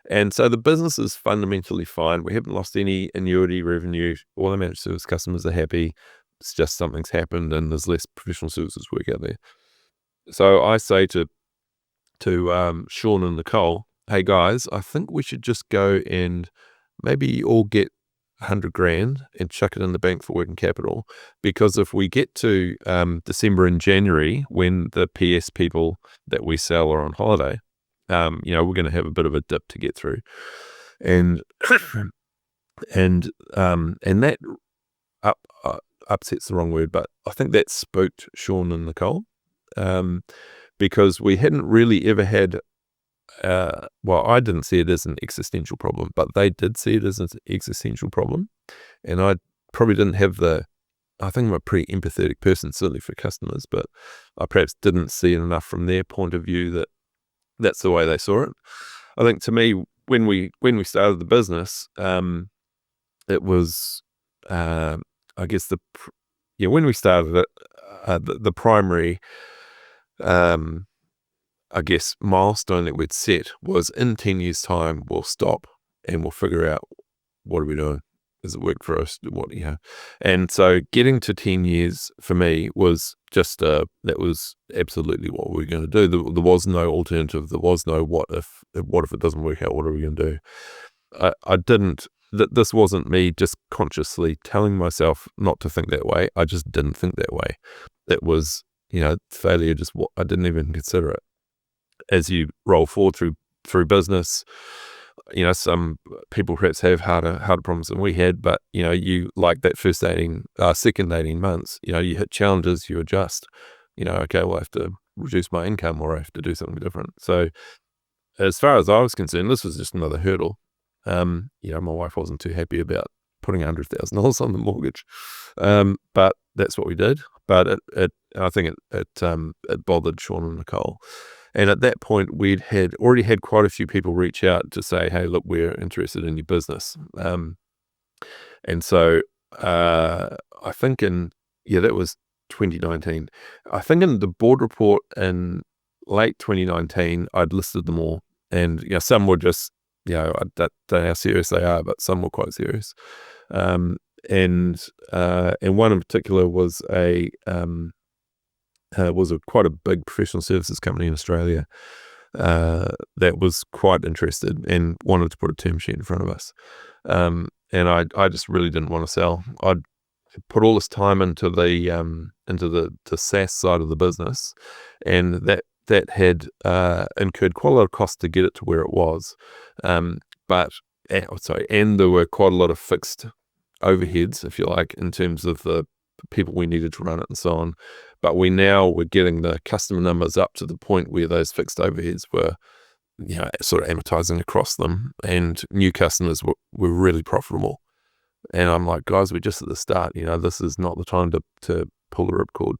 And so the business is fundamentally fine. We haven't lost any annuity revenue. All the managed service customers are happy. It's just something's happened and there's less professional services work out there. So I say to Sean and Nicole, hey guys, I think we should just go and maybe all get $100,000 and chuck it in the bank for working capital. Because if we get to December and January, when the PS people that we sell are on holiday, we're going to have a bit of a dip to get through, and that upsets the wrong word, but I think that spooked Sean and Nicole, because we hadn't really ever had. I didn't see it as an existential problem, but they did see it as an existential problem, and I probably didn't have I think I'm a pretty empathetic person, certainly for customers, but I perhaps didn't see it enough from their point of view that that's the way they saw it. I think to me, when we started the business, it was, I guess when we started it, the primary, I guess, milestone that we'd set was in 10 years' time, we'll stop and we'll figure out what are we doing. Does it work for us? And so getting to 10 years for me was just, that was absolutely what we were going to do. There was no alternative. There was no what if it doesn't work out, what are we going to do? I didn't this wasn't me just consciously telling myself not to think that way. I just didn't think that way. It was, failure. Just what I didn't even consider it. As you roll forward through business, some people perhaps have harder problems than we had, but you like that second 18 months, you hit challenges, you adjust. Okay, well, I have to reduce my income, or I have to do something different. So, as far as I was concerned, this was just another hurdle. My wife wasn't too happy about putting $100,000 on the mortgage, but that's what we did. But I think it bothered Sean and Nicole. And at that point, we'd already had quite a few people reach out to say, "Hey, look, we're interested in your business." And so I think that was 2019. I think in the board report in late 2019, I'd listed them all, and some were just, I don't know how serious they are, but some were quite serious. And one in particular was quite a big professional services company in Australia that was quite interested and wanted to put a term sheet in front of us. And I just really didn't want to sell. I'd put all this time into the SaaS side of the business, and that had incurred quite a lot of cost to get it to where it was. And there were quite a lot of fixed overheads, if you like, in terms of the people we needed to run it and so on. But we now were getting the customer numbers up to the point where those fixed overheads were, sort of amortizing across them, and new customers were really profitable. And I'm like, guys, we're just at the start. This is not the time to pull the ripcord.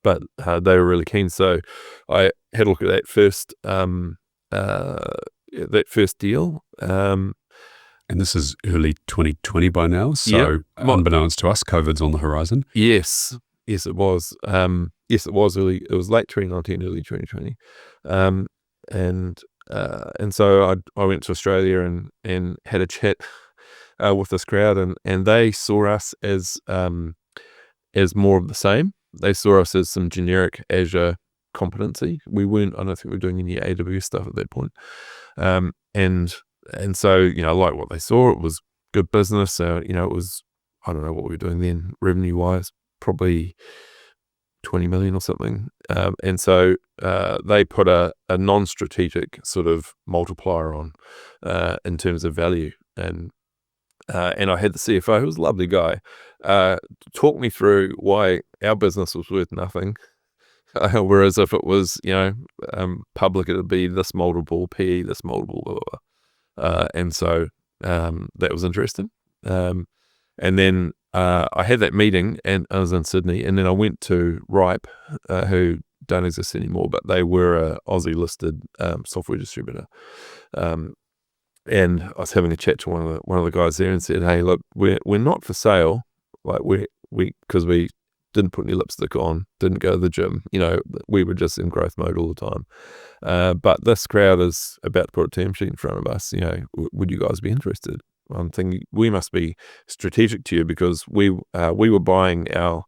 But they were really keen. So I had a look at that first deal. And this is early 2020 by now, so unbeknownst to us, COVID's on the horizon. Yes, it was. It was early. It was late 2019, early 2020, and so I went to Australia and had a chat with this crowd, and they saw us as more of the same. They saw us as some generic Azure competency. I don't think we were doing any AWS stuff at that point, And so, like what they saw, it was good business. It was, I don't know what we were doing then, revenue-wise, probably 20 million or something. And so they put a non-strategic sort of multiplier on in terms of value. And I had the CFO, who was a lovely guy, talk me through why our business was worth nothing. Whereas if it was, public, it would be this multiple, PE, this multiple, blah, blah, blah. And so that was interesting. And then I had that meeting, and I was in Sydney, and then I went to Ripe, who don't exist anymore, but they were a Aussie-listed software distributor. And I was having a chat to one of the guys there and said, "Hey, look, we're not for sale. Like because we didn't put any lipstick on, didn't go to the gym. We were just in growth mode all the time. But this crowd is about to put a term sheet in front of us. Would you guys be interested?" I'm thinking we must be strategic to you, because we were buying our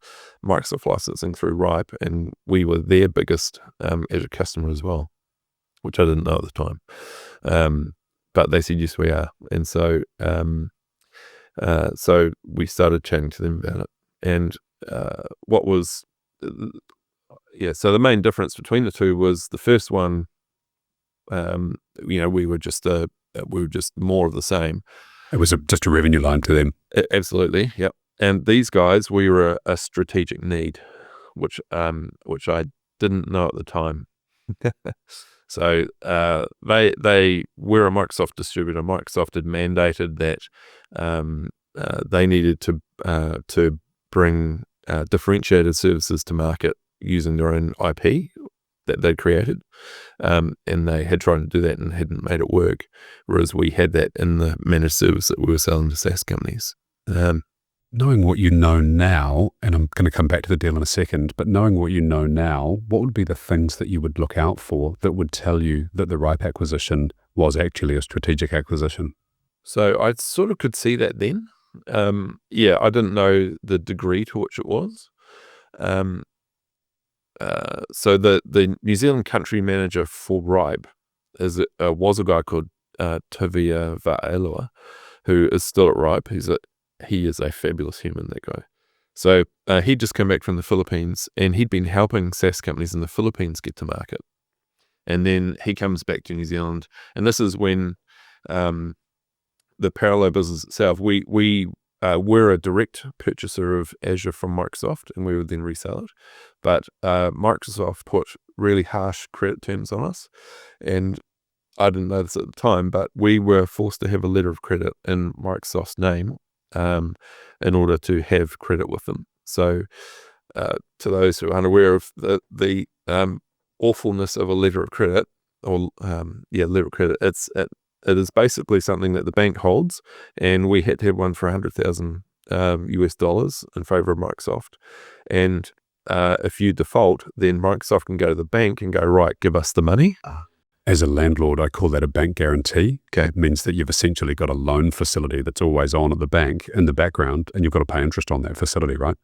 Microsoft licensing through Ripe, and we were their biggest Azure customer as well, which I didn't know at the time. But they said, yes, we are. And so so we started chatting to them about it. And so the main difference between the two was the first one, we were just more of the same. It was just a revenue line to them. Absolutely, yep. And these guys, we were a strategic need, which I didn't know at the time. So they were a Microsoft distributor. Microsoft had mandated that they needed to bring differentiated services to market using their own IP that they'd created, and they had tried to do that and hadn't made it work, whereas we had that in the managed service that we were selling to SaaS companies. Knowing what you know now, and I'm going to come back to the deal in a second, but knowing what you know now, what would be the things that you would look out for that would tell you that the Ripe acquisition was actually a strategic acquisition? So I sort of could see that then. I didn't know the degree to which it was. So the New Zealand country manager for Ripe was a guy called Tovia Va'elua, who is still at Ripe. He is a fabulous human, that guy. So he'd just come back from the Philippines, and he'd been helping SaaS companies in the Philippines get to market. And then he comes back to New Zealand, and this is when the parallel business itself, we were a direct purchaser of Azure from Microsoft, and we would then resell it. But Microsoft put really harsh credit terms on us, and I didn't know this at the time, but we were forced to have a letter of credit in Microsoft's name in order to have credit with them. So to those who are unaware of the awfulness of a letter of credit, letter of credit, it is basically something that the bank holds, and we had to have one for $100,000 US in favor of Microsoft. And if you default, then Microsoft can go to the bank and go, right, give us the money. As a landlord, I call that a bank guarantee. Okay. It means that you've essentially got a loan facility that's always on at the bank in the background, and you've got to pay interest on that facility, right?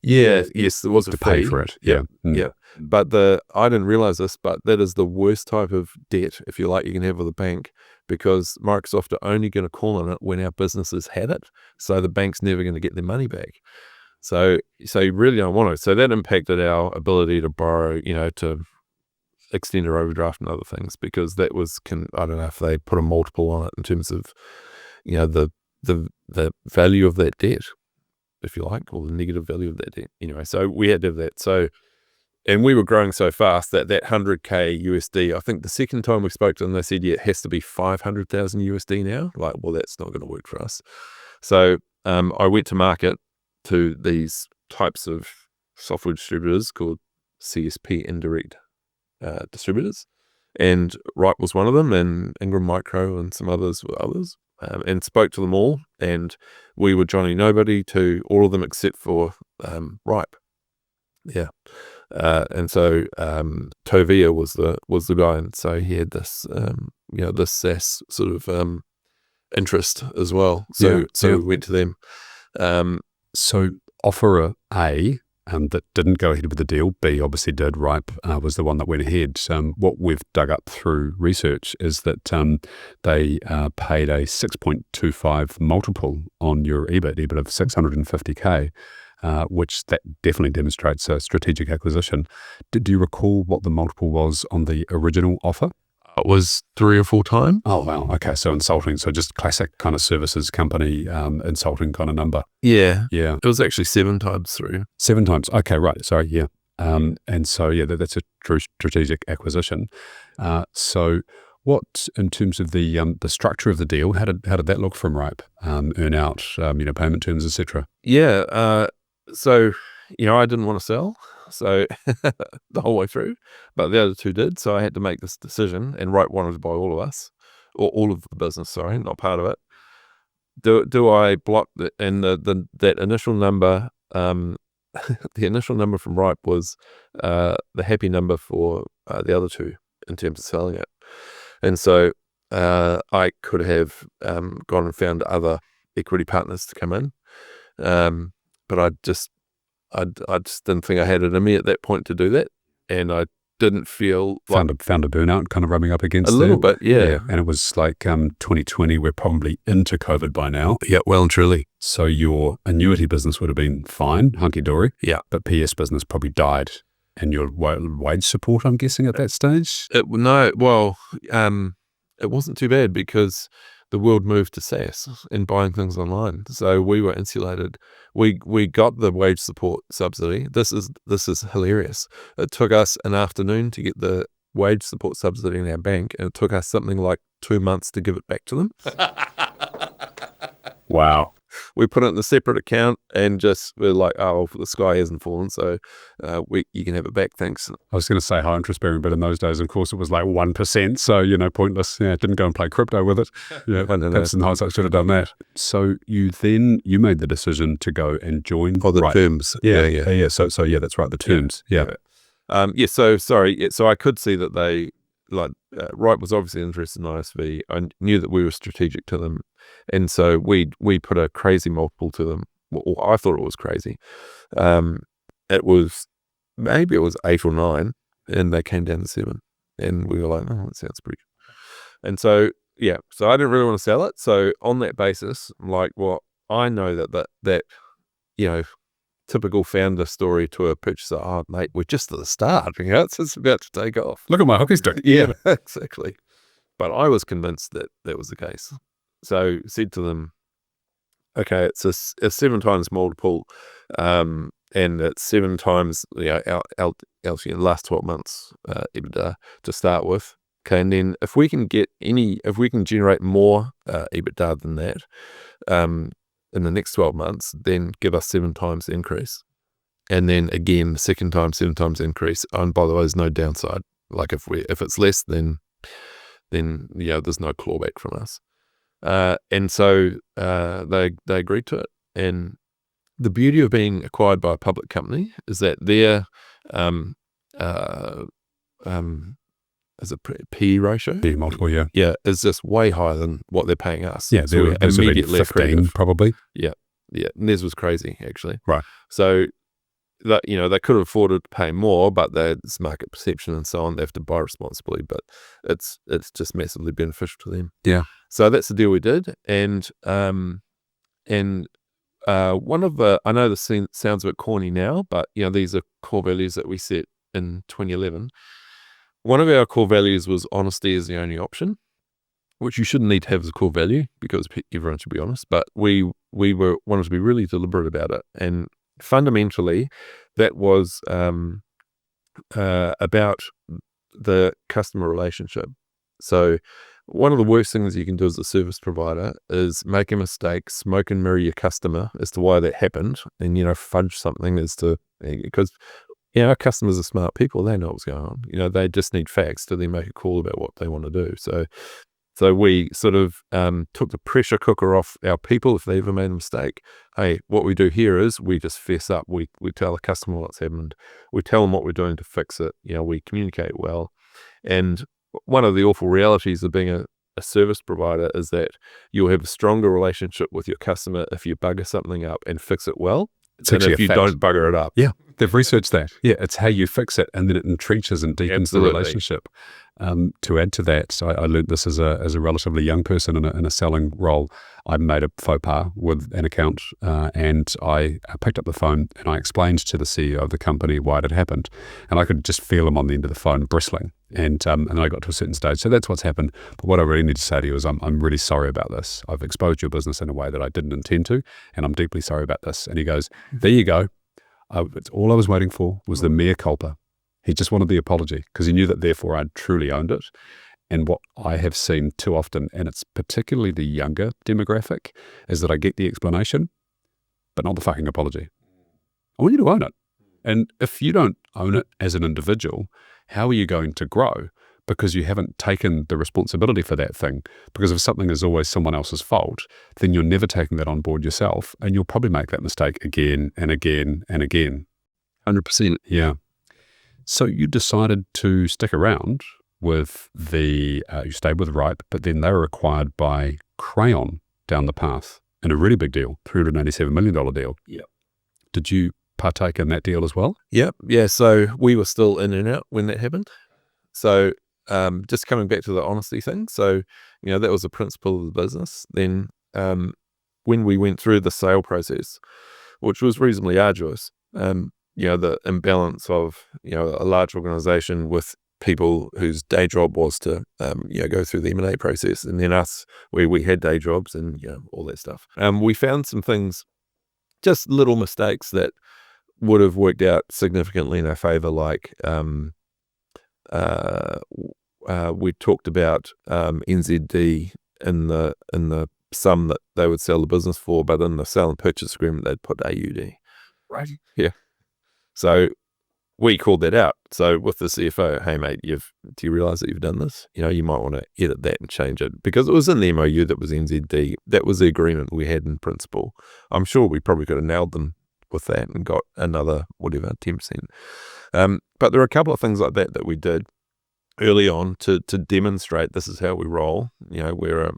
Yeah, yes, there was a To fee. pay for it. Yeah. Yeah. But I didn't realize this, but that is the worst type of debt, if you like, you can have with a bank, because Microsoft are only going to call on it when our businesses had it. So the bank's never going to get their money back. So you really don't want to. So that impacted our ability to borrow, to extend our overdraft and other things, because that was, I don't know if they put a multiple on it in terms of, the value of that debt, if you like, or the negative value of that debt. Anyway, so we had to have that. So, and we were growing so fast that $100K USD, I think the second time we spoke to them, they said, yeah, it has to be 500,000 USD now. Like, well, that's not going to work for us. So I went to market to these types of software distributors called CSP indirect distributors, and Ripe was one of them, and Ingram Micro and some others were others. And spoke to them all, and we were Johnny Nobody to all of them except for Ripe. Yeah, and so Tovia was the guy, and so he had this this SaaS sort of interest as well. So we went to them. So offerer A that didn't go ahead with the deal. B obviously did. Ripe was the one that went ahead. What we've dug up through research is that they paid a 6.25 multiple on your EBIT of 650K, which that definitely demonstrates a strategic acquisition. Do you recall what the multiple was on the original offer? It was 3 or 4 times. Oh, wow. Okay. So insulting. So just classic kind of services company, insulting kind of number. Yeah. Yeah. It was actually 7 times through. 7 times. Okay. Right. Sorry. Yeah. And so, that's a true strategic acquisition. So what, in terms of the structure of the deal, how did that look from Ripe? Earnout, payment terms, etc. Yeah. So, I didn't want to sell. So the whole way through, but the other two did. So I had to make this decision, and Ripe wanted to buy all of us, or all of the business. Sorry, not part of it. Do I block that initial number? The initial number from Ripe was the happy number for the other two in terms of selling it, and so I could have gone and found other equity partners to come in, but I just didn't think I had it in me at that point to do that, and I didn't feel found a burnout kind of rubbing up against a little bit, yeah. And it was like 2020. We're probably into COVID by now. Yeah, well and truly. So your annuity business would have been fine, hunky dory. Yeah, but PS business probably died, and your wage support, I'm guessing, at that stage. It wasn't too bad because the world moved to SaaS and buying things online. So we were insulated. We got the wage support subsidy. This is hilarious. It took us an afternoon to get the wage support subsidy in our bank, and it took us something like 2 months to give it back to them. Wow. We put it in a separate account and we're like, oh, the sky hasn't fallen, so you can have it back, thanks. I was going to say high interest bearing, but in those days, of course, it was like 1%, so, pointless. Yeah, didn't go and play crypto with it. Yeah, perhaps in hindsight, should have done that. So you made the decision to go and join. Oh, the terms. Yeah. So that's right, the terms. Yeah. So I could see that they, Ripe was obviously interested in ISV. I knew that we were strategic to them. And so we put a crazy multiple to them. Well, I thought it was crazy. It was 8 or 9, and they came down to 7. And we were like, oh, that sounds pretty good. And so, yeah, so I didn't really want to sell it. So on that basis, like, well, I know that typical founder story to a purchaser. Oh, mate, we're just at the start. It's just about to take off. Look at my hockey stick. Yeah, exactly. But I was convinced that that was the case. So said to them, okay, it's a 7 times multiple, and it's 7 times our last 12 months EBITDA to start with. Okay, and then if we can generate more EBITDA than that in the next 12 months, then give us 7 times the increase. And then again, the second time, 7 times increase. Oh, and by the way, there's no downside. Like if it's less, then there's no clawback from us. And so they agreed to it. And the beauty of being acquired by a public company is that their is a P ratio. P multiple, yeah. Yeah, is just way higher than what they're paying us. Yeah, so they're immediately 15 probably. Yeah, and theirs was crazy actually. Right. So that they could have afforded to pay more, but it's market perception and so on. They have to buy responsibly, but it's just massively beneficial to them. Yeah. So that's the deal we did, and one of the, I know this sounds a bit corny now, but these are core values that we set in 2011. One of our core values was honesty is the only option, which you shouldn't need to have as a core value because everyone should be honest. But we wanted to be really deliberate about it, and fundamentally, that was about the customer relationship. So one of the worst things you can do as a service provider is make a mistake, smoke and mirror your customer as to why that happened, and fudge something as to, because our customers are smart people. They know what's going on. They just need facts to then make a call about what they want to do. So we sort of took the pressure cooker off our people if they ever made a mistake. Hey, what we do here is we just fess up. We tell the customer what's happened. We tell them what we're doing to fix it. We communicate well. And one of the awful realities of being a service provider is that you'll have a stronger relationship with your customer if you bugger something up and fix it well. It's actually if you don't bugger it up. Yeah, they've researched that. Yeah, it's how you fix it, and then it entrenches and deepens the relationship. To add to that, so I learned this as a relatively young person in a selling role. I made a faux pas with an account, and I picked up the phone and I explained to the CEO of the company why it had happened, and I could just feel him on the end of the phone bristling. And then I got to a certain stage. So that's what's happened. But what I really need to say to you is I'm really sorry about this. I've exposed your business in a way that I didn't intend to, and I'm deeply sorry about this. And he goes, there you go. It's all I was waiting for was the mea culpa. He just wanted the apology because he knew that therefore I'd truly owned it. And what I have seen too often, and it's particularly the younger demographic, is that I get the explanation, but not the fucking apology. I want you to own it. And if you don't own it as an individual, how are you going to grow? Because you haven't taken the responsibility for that thing. Because if something is always someone else's fault, then you're never taking that on board yourself, and you'll probably make that mistake again and again and again. 100%. Yeah. So you decided to stick around with you stayed with Ripe, but then they were acquired by Crayon down the path in a really big deal, $387 million deal. Yeah. Did you partake in that deal as well? Yep. Yeah. So we were still in Earnout when that happened. So just coming back to the honesty thing. So, that was the principle of the business. Then when we went through the sale process, which was reasonably arduous, the imbalance of, a large organization with people whose day job was to, go through the M&A process, and then us, where we had day jobs and, all that stuff. We found some things, just little mistakes that would have worked out significantly in our favor, like we talked about NZD in the sum that they would sell the business for, but in the sale and purchase agreement they'd put AUD. Right. Yeah. So we called that out. So with the CFO, hey mate, do you realize that you've done this? You might want to edit that and change it, because it was in the MOU that was NZD. That was the agreement we had in principle. I'm sure we probably could have nailed them with that and got another 10%. But there are a couple of things like that we did early on to demonstrate this is how we roll. We're a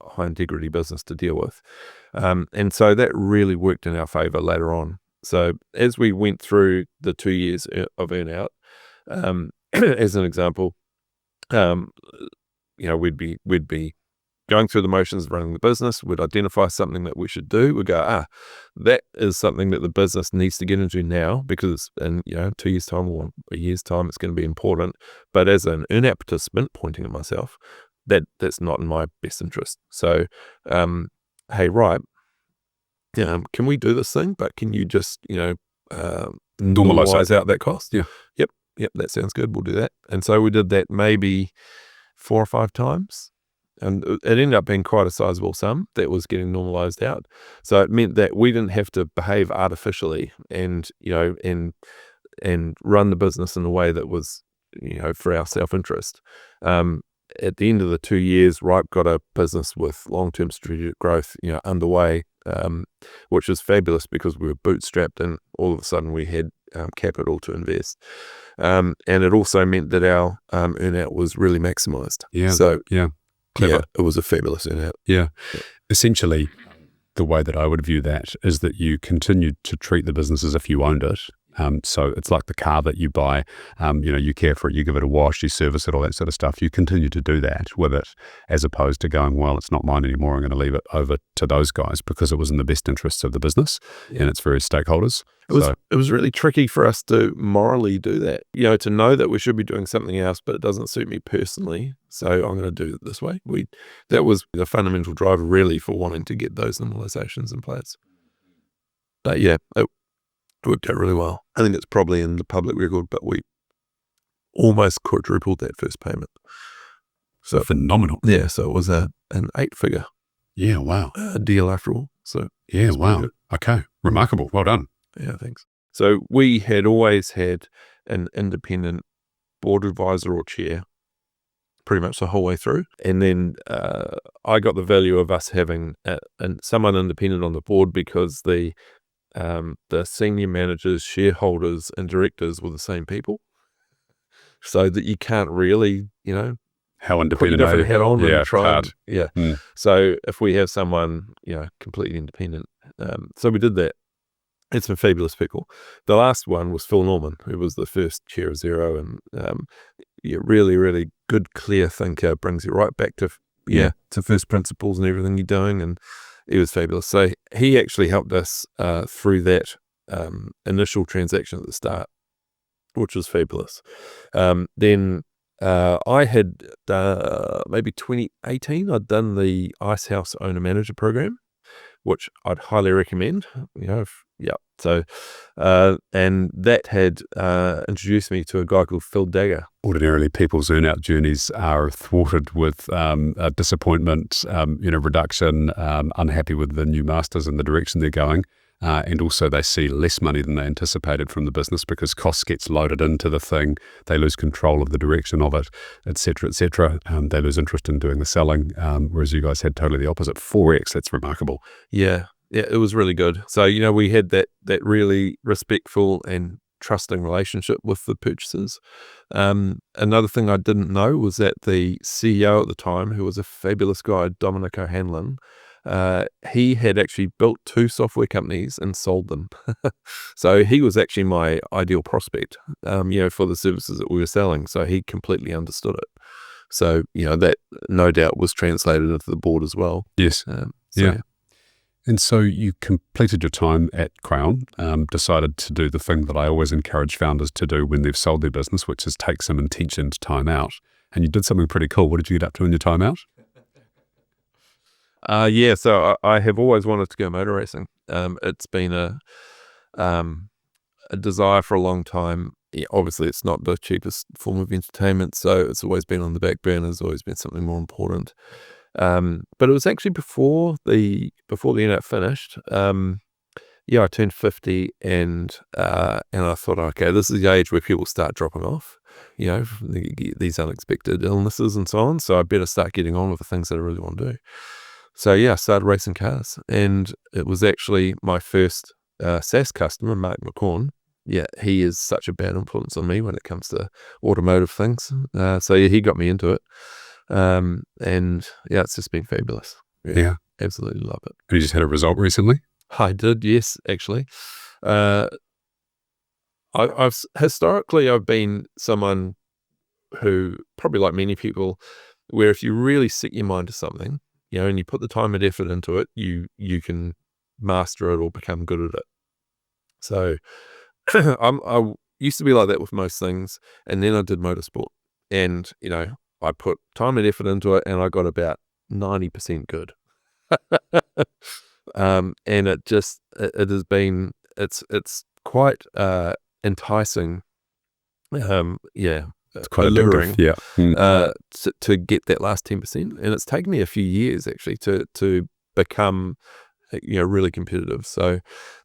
high integrity business to deal with, and so that really worked in our favor later on. So as we went through the 2 years of earnout, as an example, we'd be going through the motions of running the business. We'd identify something that we should do. We'd go, that is something that the business needs to get into now, because in 2 years' time or a year's time, it's going to be important. But as an earnout participant, pointing at myself, that's not in my best interest. So, hey, right, can we do this thing? But can you just normalize out that cost? Yeah. Yep, that sounds good. We'll do that. And so we did that maybe 4 or 5 times. And it ended up being quite a sizable sum that was getting normalized out. So it meant that we didn't have to behave artificially and run the business in a way that was, for our self-interest. At the end of the 2 years, Ripe got a business with long-term strategic growth, underway, which was fabulous because we were bootstrapped and all of a sudden we had capital to invest. And it also meant that our earnout was really maximized. Yeah. So, Clever. yeah, it was a fabulous earnout. Yeah. Essentially, the way that I would view that is that you continued to treat the business as if you owned it. So it's like the car that you buy, you care for it, you give it a wash, you service it, all that sort of stuff. You continue to do that with it, as opposed to going, well, it's not mine anymore, I'm going to leave it over to those guys, because it was in the best interests of the business and its various stakeholders. It was really tricky for us to morally do that, to know that we should be doing something else, but it doesn't suit me personally, so I'm going to do it this way. That was the fundamental driver really for wanting to get those normalizations in place. But yeah, it worked out really well. I think it's probably in the public record, but we almost quadrupled that first payment. So phenomenal. Yeah, so it was an 8-figure deal after all. So yeah, wow. Okay, remarkable. Well done. Yeah, thanks. So we had always had an independent board advisor or chair pretty much the whole way through. And then I got the value of us having someone independent on the board because the senior managers, shareholders, and directors were the same people, so that you can't really, how independent put your different hat on and try. So if we have someone, completely independent, so we did that. It's been fabulous people. The last one was Phil Norman, who was the first chair of Xero, and really, really good, clear thinker, brings you right back to first principles and everything you're doing, and it was fabulous. So he actually helped us through that initial transaction at the start, which was fabulous. Then I had maybe 2018, I'd done the Icehouse Owner Manager program, which I'd highly recommend. So and that had introduced me to a guy called Phil Dagger. Ordinarily, people's earnout journeys are thwarted with disappointment, reduction, unhappy with the new masters and the direction they're going. And also they see less money than they anticipated from the business because costs gets loaded into the thing. They lose control of the direction of it, et cetera, et cetera. They lose interest in doing the selling, whereas you guys had totally the opposite. 4x, that's remarkable. Yeah, it was really good. So, we had that really respectful and trusting relationship with the purchasers. Another thing I didn't know was that the CEO at the time, who was a fabulous guy, Dominic O'Hanlon, he had actually built 2 software companies and sold them. So he was actually my ideal prospect, for the services that we were selling. So he completely understood it. So, that no doubt was translated into the board as well. Yes. Yeah. And so you completed your time at Crown, decided to do the thing that I always encourage founders to do when they've sold their business, which is take some intentioned time out. And you did something pretty cool. What did you get up to in your time out? So I have always wanted to go motor racing. It's been a desire for a long time. Yeah, obviously, it's not the cheapest form of entertainment, so it's always been on the back burner. It's always been something more important. But it was actually before the earnout finished. I turned 50, and I thought, okay, this is the age where people start dropping off. These unexpected illnesses and so on. So I better start getting on with the things that I really want to do. So I started racing cars, and it was actually my first SaaS customer, Mark McCorn. Yeah, he is such a bad influence on me when it comes to automotive things. He got me into it. It's just been fabulous. Yeah. Absolutely love it. And you just had a result recently? I did, yes, actually. I've historically been someone who, probably like many people, where if you really set your mind to something, and you put the time and effort into it, you can master it or become good at it. So I used to be like that with most things, and then I did motorsport, and I put time and effort into it, and I got about 90% good. And it has been, it's quite enticing. It's quite alluring, addictive. Yeah. to get that last 10%, and it's taken me a few years actually to become really competitive. So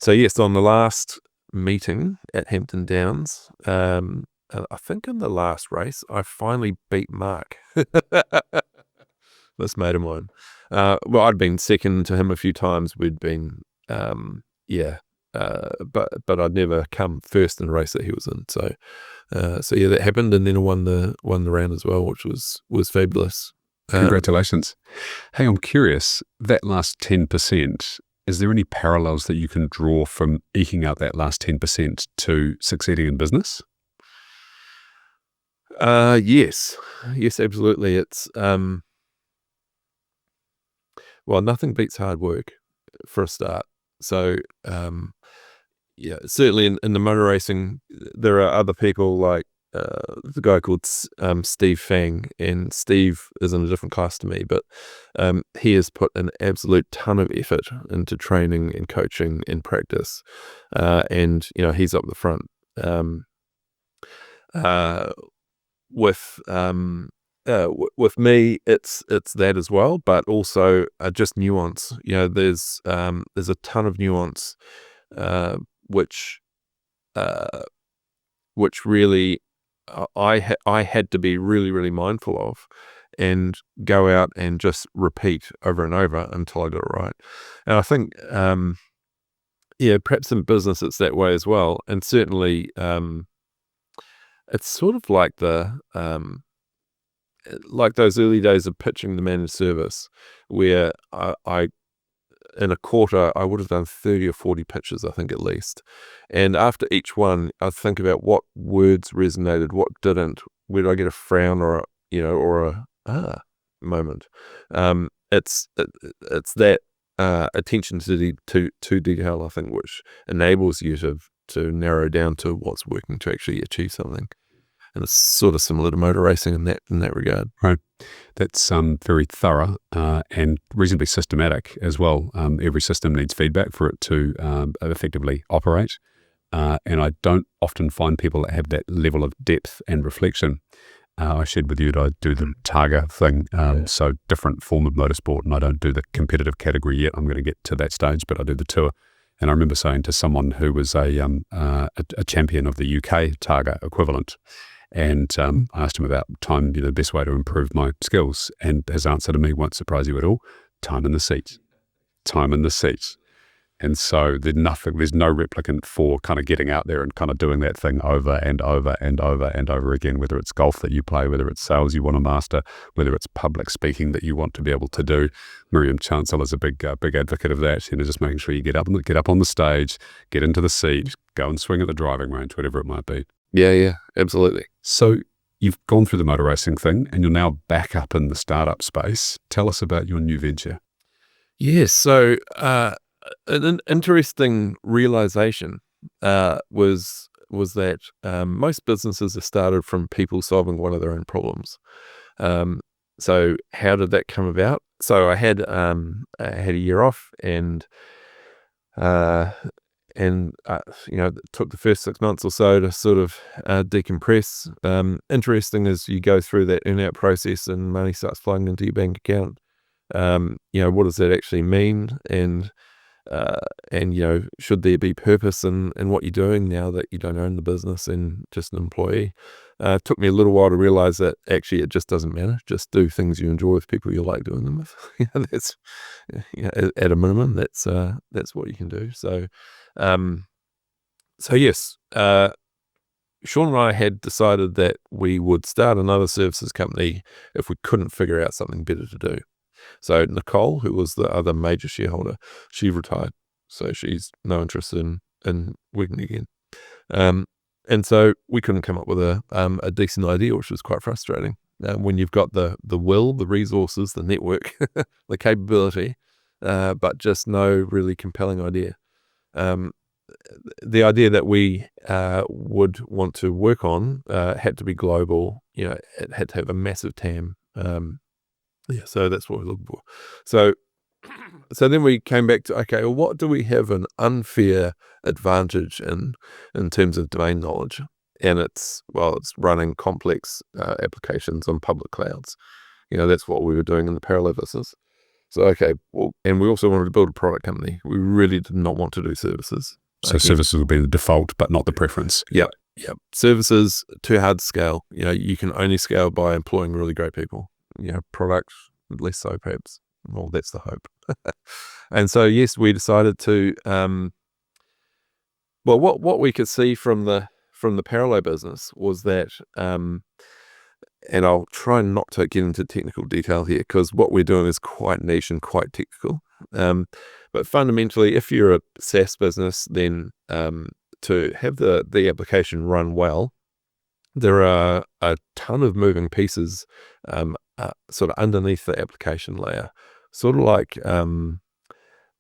yes, on the last meeting at Hampton Downs, I think in the last race I finally beat Mark, this mate of mine. Well, I'd been second to him a few times. We'd been but I'd never come first in a race that he was in. So yeah, that happened, and then I won the round as well, which was fabulous. Congratulations. Hey, I'm curious, that last 10%, is there any parallels that you can draw from eking out that last 10% to succeeding in business? Yes, absolutely. It's well, nothing beats hard work for a start. So certainly in the motor racing, there are other people like the guy called Steve Fang, and Steve is in a different class to me, but he has put an absolute ton of effort into training and coaching and practice, and he's up the front. With me, it's that as well, but also just nuance. There's a ton of nuance, which really I had to be really, really mindful of, and go out and just repeat over and over until I got it right. And I think, perhaps in business it's that way as well. And certainly, it's sort of like like those early days of pitching the managed service, where I in a quarter, I would have done 30 or 40 pitches, I think, at least. And after each one, I'd think about what words resonated, what didn't. Where did I get a frown or a moment? It's that attention to detail, I think, which enables you to narrow down to what's working to actually achieve something. And it's sort of similar to motor racing in that regard. Right. That's very thorough and reasonably systematic as well. Every system needs feedback for it to effectively operate. And I don't often find people that have that level of depth and reflection. I shared with you that I do the Targa thing, so different form of motorsport, and I don't do the competitive category yet. I'm going to get to that stage, but I do the tour. And I remember saying to someone who was a champion of the UK Targa equivalent, and I asked him about time, the best way to improve my skills. And his answer to me won't surprise you at all: time in the seat. Time in the seat. And so there's no replicant for kind of getting out there and kind of doing that thing over and over and over and over again, whether it's golf that you play, whether it's sales you want to master, whether it's public speaking that you want to be able to do. Miriam Chancellor is a big advocate of that, just making sure you get up on the stage, get into the seat, go and swing at the driving range, whatever it might be. Yeah, absolutely. So you've gone through the motor racing thing and you're now back up in the startup space. Tell us about your new venture. Yes, so an interesting realization was that most businesses are started from people solving one of their own problems. So how did that come about? So I had a year off, and it took the first 6 months or so to sort of decompress. Interesting as you go through that earnout process and money starts flowing into your bank account. What does that actually mean? And should there be purpose in what you're doing now that you don't own the business and just an employee? It took me a little while to realize that actually it just doesn't matter. Just do things you enjoy with people you like doing them with. That's at a minimum, that's what you can do. So yes, Sean and I had decided that we would start another services company if we couldn't figure out something better to do. So Nicole, who was the other major shareholder, she retired. So she's no interest in working again. And so we couldn't come up with a decent idea, which was quite frustrating. when you've got the will, the resources, the network, the capability, but just no really compelling idea. The idea that we would want to work on had to be global. It had to have a massive TAM. So that's what we're looking for. So then we came back to, okay, well, what do we have an unfair advantage in terms of domain knowledge? And it's running complex applications on public clouds. That's what we were doing in the parallel business. So, okay, well, and we also wanted to build a product company. We really did not want to do services. So services would be the default, but not the preference. Yep. Services, too hard to scale. You can only scale by employing really great people. Product, less so perhaps. Well, that's the hope. And so, yes, we decided to, what we could see from the parallel business was that, and I'll try not to get into technical detail here because what we're doing is quite niche and quite technical. But fundamentally, if you're a SaaS business, then to have the application run well, there are a ton of moving pieces sort of underneath the application layer. Sort of like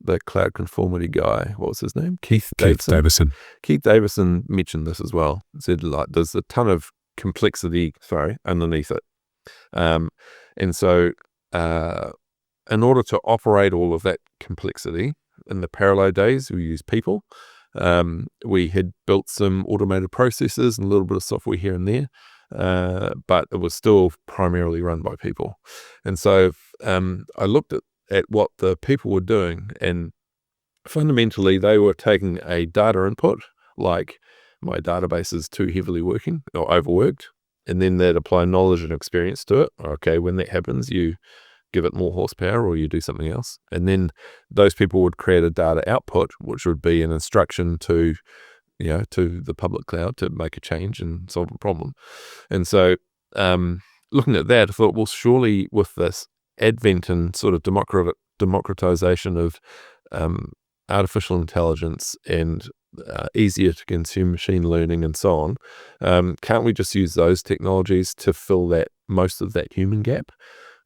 the cloud conformity guy, what was his name? Keith Davison. Keith Davison mentioned this as well. He said, there's a ton of complexity, underneath it. And so in order to operate all of that complexity in the parallel days, we use people. We had built some automated processes and a little bit of software here and there, but it was still primarily run by people. And so I looked at what the people were doing, and fundamentally they were taking a data input, like my database is too heavily working or overworked, and then they'd apply knowledge and experience to it. Okay, when that happens, you give it more horsepower or you do something else. And then those people would create a data output, which would be an instruction to the public cloud to make a change and solve a problem. And so looking at that, I thought, well, surely with this advent and sort of democratization of artificial intelligence and easier to consume machine learning and so on, can't we just use those technologies to fill most of that human gap?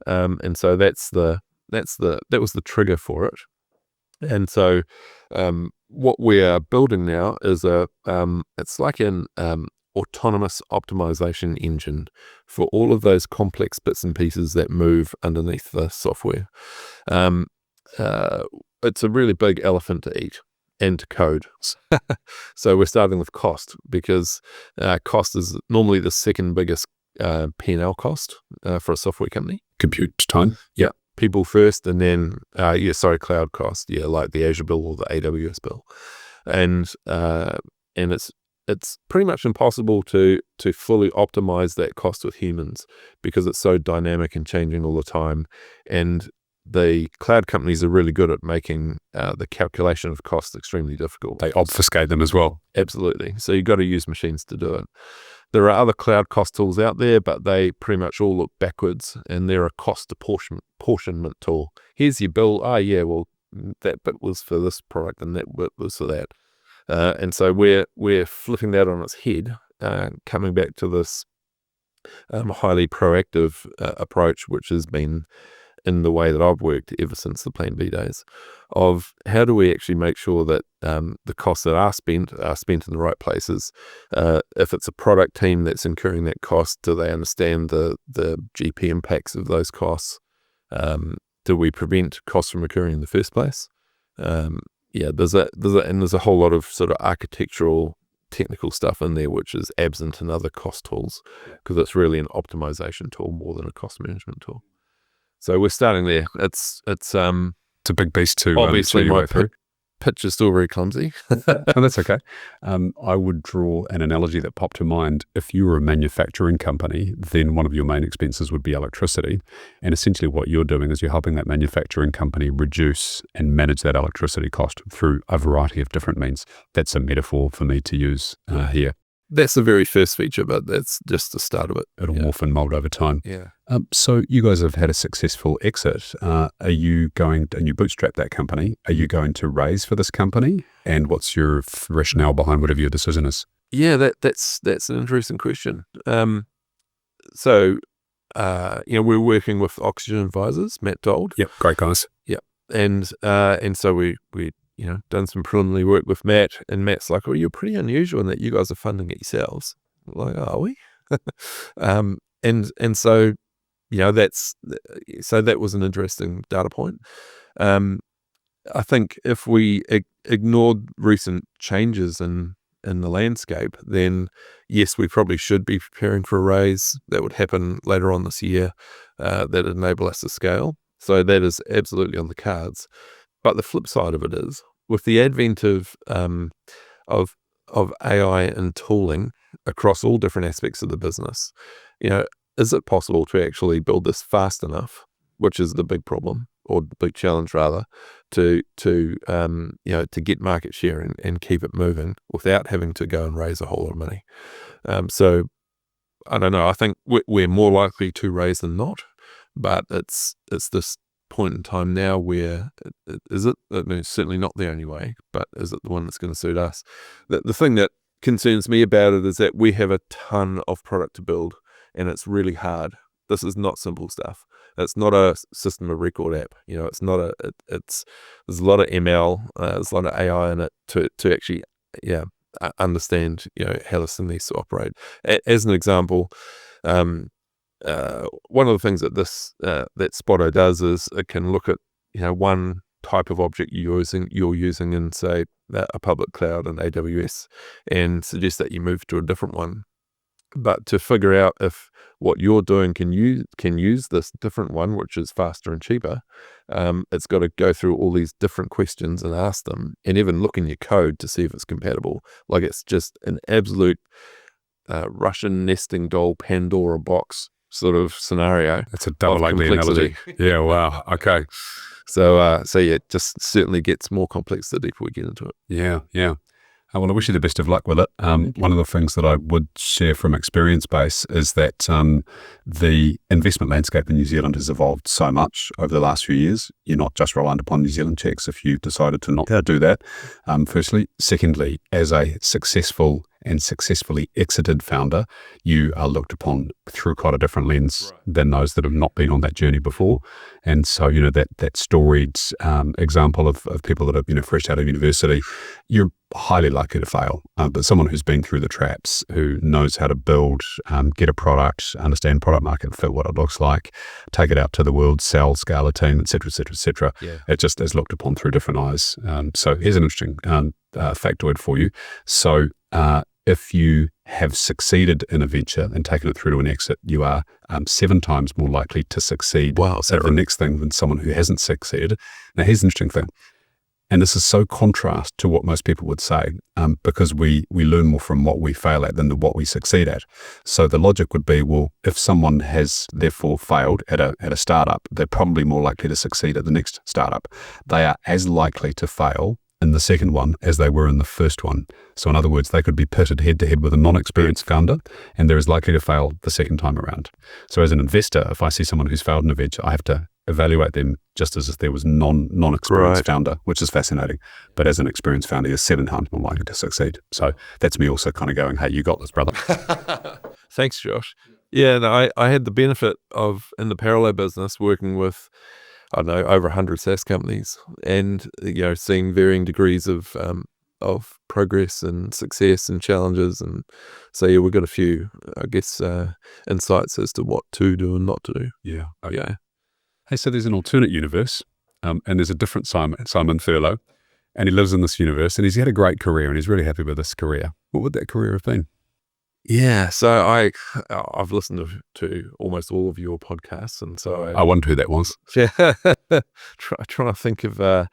And so that was the trigger for it. And so what we are building now is it's like an autonomous optimization engine for all of those complex bits and pieces that move underneath the software. It's a really big elephant to eat and to code. So we're starting with cost, because cost is normally the second biggest P&L cost for a software company. Compute time. Yeah. People first, and then cloud cost. Yeah, like the Azure bill or the AWS bill. And it's pretty much impossible to fully optimize that cost with humans, because it's so dynamic and changing all the time. And the cloud companies are really good at making the calculation of cost extremely difficult. They obfuscate them as well. Absolutely. So you've got to use machines to do it. There are other cloud cost tools out there, but they pretty much all look backwards, and they're a cost apportionment tool. Here's your bill. That bit was for this product and that bit was for that. And so we're flipping that on its head, coming back to this highly proactive approach, which has been in the way that I've worked ever since the Plan B days, of how do we actually make sure that the costs that are spent in the right places. If it's a product team that's incurring that cost, do they understand the GP impacts of those costs? Do we prevent costs from occurring in the first place? There's a whole lot of sort of architectural technical stuff in there which is absent in other cost tools, because it's really an optimization tool more than a cost management tool. So we're starting there. It's a big beast too. Obviously, my pitch is still very clumsy. Oh, that's okay. I would draw an analogy that popped to mind. If you were a manufacturing company, then one of your main expenses would be electricity. And essentially what you're doing is you're helping that manufacturing company reduce and manage that electricity cost through a variety of different means. That's a metaphor for me to use here. That's the very first feature, but that's just the start of it. It'll morph and mold over time. Yeah. So you guys have had a successful exit. Are you and you bootstrap that company? Are you going to raise for this company? And what's your rationale behind whatever your decision is? Yeah, that's an interesting question. So we're working with Oxygen Advisors, Matt Dold. Yep, great guys. Yep. And so we done some preliminary work with Matt, and Matt's like, well, you're pretty unusual in that you guys are funding it yourselves. We're like, are we? And so, that was an interesting data point. I think if we ignored recent changes in the landscape, then yes, we probably should be preparing for a raise that would happen later on this year that enable us to scale. So that is absolutely on the cards. But the flip side of it is, with the advent of AI and tooling across all different aspects of the business, is it possible to actually build this fast enough, which is the big problem, or the big challenge rather, to get market share and keep it moving without having to go and raise a whole lot of money. So I don't know. I think we're more likely to raise than not, but it's this point in time now where is it? I mean, it's certainly not the only way, but is it the one that's going to suit us? The thing that concerns me about it is that we have a ton of product to build, and it's really hard. This is not simple stuff. It's not a system of record app. It's not there's a lot of ML, there's a lot of AI in it to actually, understand, how this thing needs to operate. As an example, one of the things that that Spotto does is it can look at, one type of object you're using in, say, a public cloud in AWS, and suggest that you move to a different one. But to figure out if what you're doing can use this different one, which is faster and cheaper, it's got to go through all these different questions and ask them, and even look in your code to see if it's compatible. Like, it's just an absolute Russian nesting doll Pandora box sort of scenario. That's a double ugly analogy. Yeah, wow. Okay. So it just certainly gets more complex the deeper we get into it. Yeah. Well, I wish you the best of luck with it. One of the things that I would share from experience base is that the investment landscape in New Zealand has evolved so much over the last few years. You're not just reliant upon New Zealand checks if you've decided to not do that, firstly. Secondly, as a successful and successfully exited founder, you are looked upon through quite a different lens than those that have not been on that journey before. And so, that storied example of people that are, fresh out of university, you're highly likely to fail. But someone who's been through the traps, who knows how to build, get a product, understand product market fit, what it looks like, take it out to the world, sell, scale a team, et cetera, it just is looked upon through different eyes. So here's an interesting factoid for you. So if you have succeeded in a venture and taken it through to an exit, you are 7 times more likely to succeed at the next thing than someone who hasn't succeeded. Now, here's an interesting thing. And this is so contrast to what most people would say, because we learn more from what we fail at than what we succeed at. So the logic would be, well, if someone has therefore failed at a startup, they're probably more likely to succeed at the next startup. They are as likely to fail in the second one as they were in the first one. So in other words, they could be pitted head to head with a non-experienced founder, and they're as likely to fail the second time around. So as an investor, if I see someone who's failed in a venture, I have to evaluate them just as if there was non-experienced founder, which is fascinating. But as an experienced founder, you're 7 times more likely to succeed. So that's me also kind of going, hey, you got this, brother. Thanks, Josh. Yeah, no, I had the benefit of, in the parallel business, working with, I don't know, over 100 SaaS companies, and seeing varying degrees of progress and success and challenges. And so we've got a few, I guess, insights as to what to do and not to do. Yeah. Okay. Hey, so there's an alternate universe, and there's a different Symon Thurlow, and he lives in this universe, and he's had a great career, and he's really happy with this career. What would that career have been? Yeah, so I've listened to almost all of your podcasts, and so I wondered who that was. Yeah, trying to think of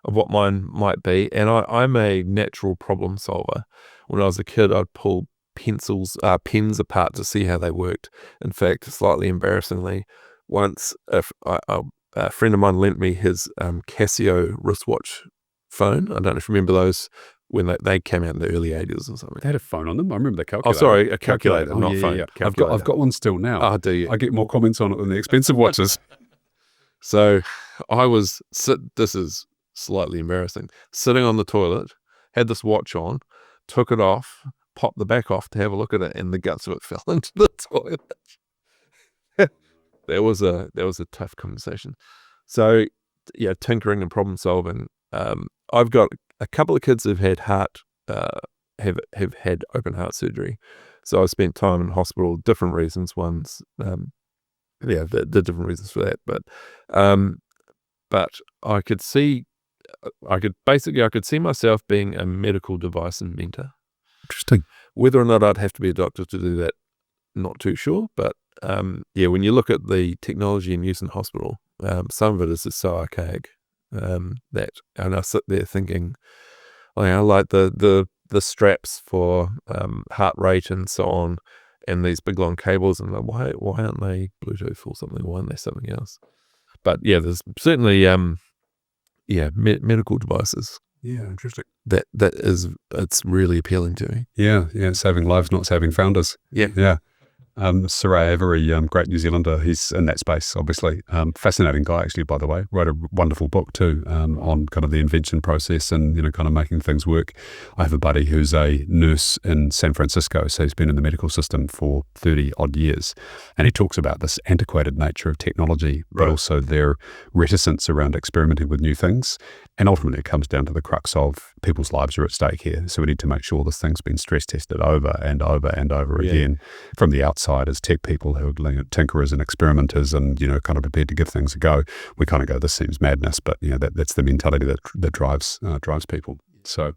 what mine might be. And I'm a natural problem solver. When I was a kid, I'd pull pens apart to see how they worked. In fact, slightly embarrassingly, once a friend of mine lent me his Casio wristwatch phone. I don't know if you remember those, when they came out in the early 80s or something. They had a phone on them. I remember the calculator. Oh, sorry, a calculator, not phone. Yeah. I've got one still now. Oh, do you? I get more comments on it than the expensive watches. So this is slightly embarrassing, sitting on the toilet, had this watch on, took it off, popped the back off to have a look at it, and the guts of it fell into the toilet. that was a tough conversation. So yeah, tinkering and problem solving. I've got a couple of kids who've had have had open heart surgery. So I've spent time in hospital, different reasons. One's the different reasons for that, but I could see myself being a medical device inventor. Interesting. Whether or not I'd have to be a doctor to do that, not too sure. But when you look at the technology in use in hospital, some of it is just so archaic and I sit there thinking, I like the straps for heart rate and so on, and these big long cables, and why aren't they Bluetooth or something? Why aren't they something else? But yeah, there's certainly medical devices. Yeah, interesting. It's really appealing to me. Yeah, saving lives, not saving founders. Yeah. Saray Avery, great New Zealander. He's in that space, obviously. Fascinating guy, actually, by the way. Wrote a wonderful book too on kind of the invention process and, kind of making things work. I have a buddy who's a nurse in San Francisco, so he's been in the medical system for 30 odd years. And he talks about this antiquated nature of technology, but also their reticence around experimenting with new things. And ultimately, it comes down to the crux of people's lives are at stake here. So we need to make sure this thing's been stress tested over and over and over again from the outside as tech people who are tinkerers and experimenters and, kind of prepared to give things a go. We kind of go, this seems madness, but, that's the mentality that drives people. So,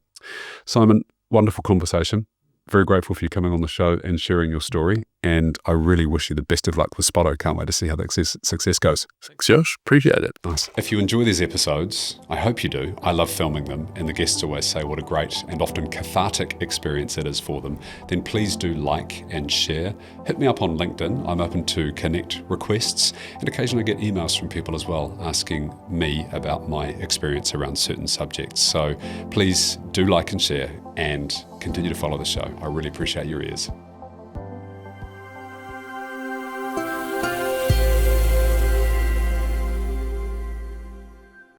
Symon, wonderful conversation. Very grateful for you coming on the show and sharing your story. And I really wish you the best of luck with Spotto. Can't wait to see how that success goes. Thanks, Josh. Appreciate it. Nice. If you enjoy these episodes, I hope you do. I love filming them, and the guests always say what a great and often cathartic experience it is for them. Then please do like and share. Hit me up on LinkedIn. I'm open to connect requests, and occasionally I get emails from people as well asking me about my experience around certain subjects. So please do like and share and continue to follow the show. I really appreciate your ears.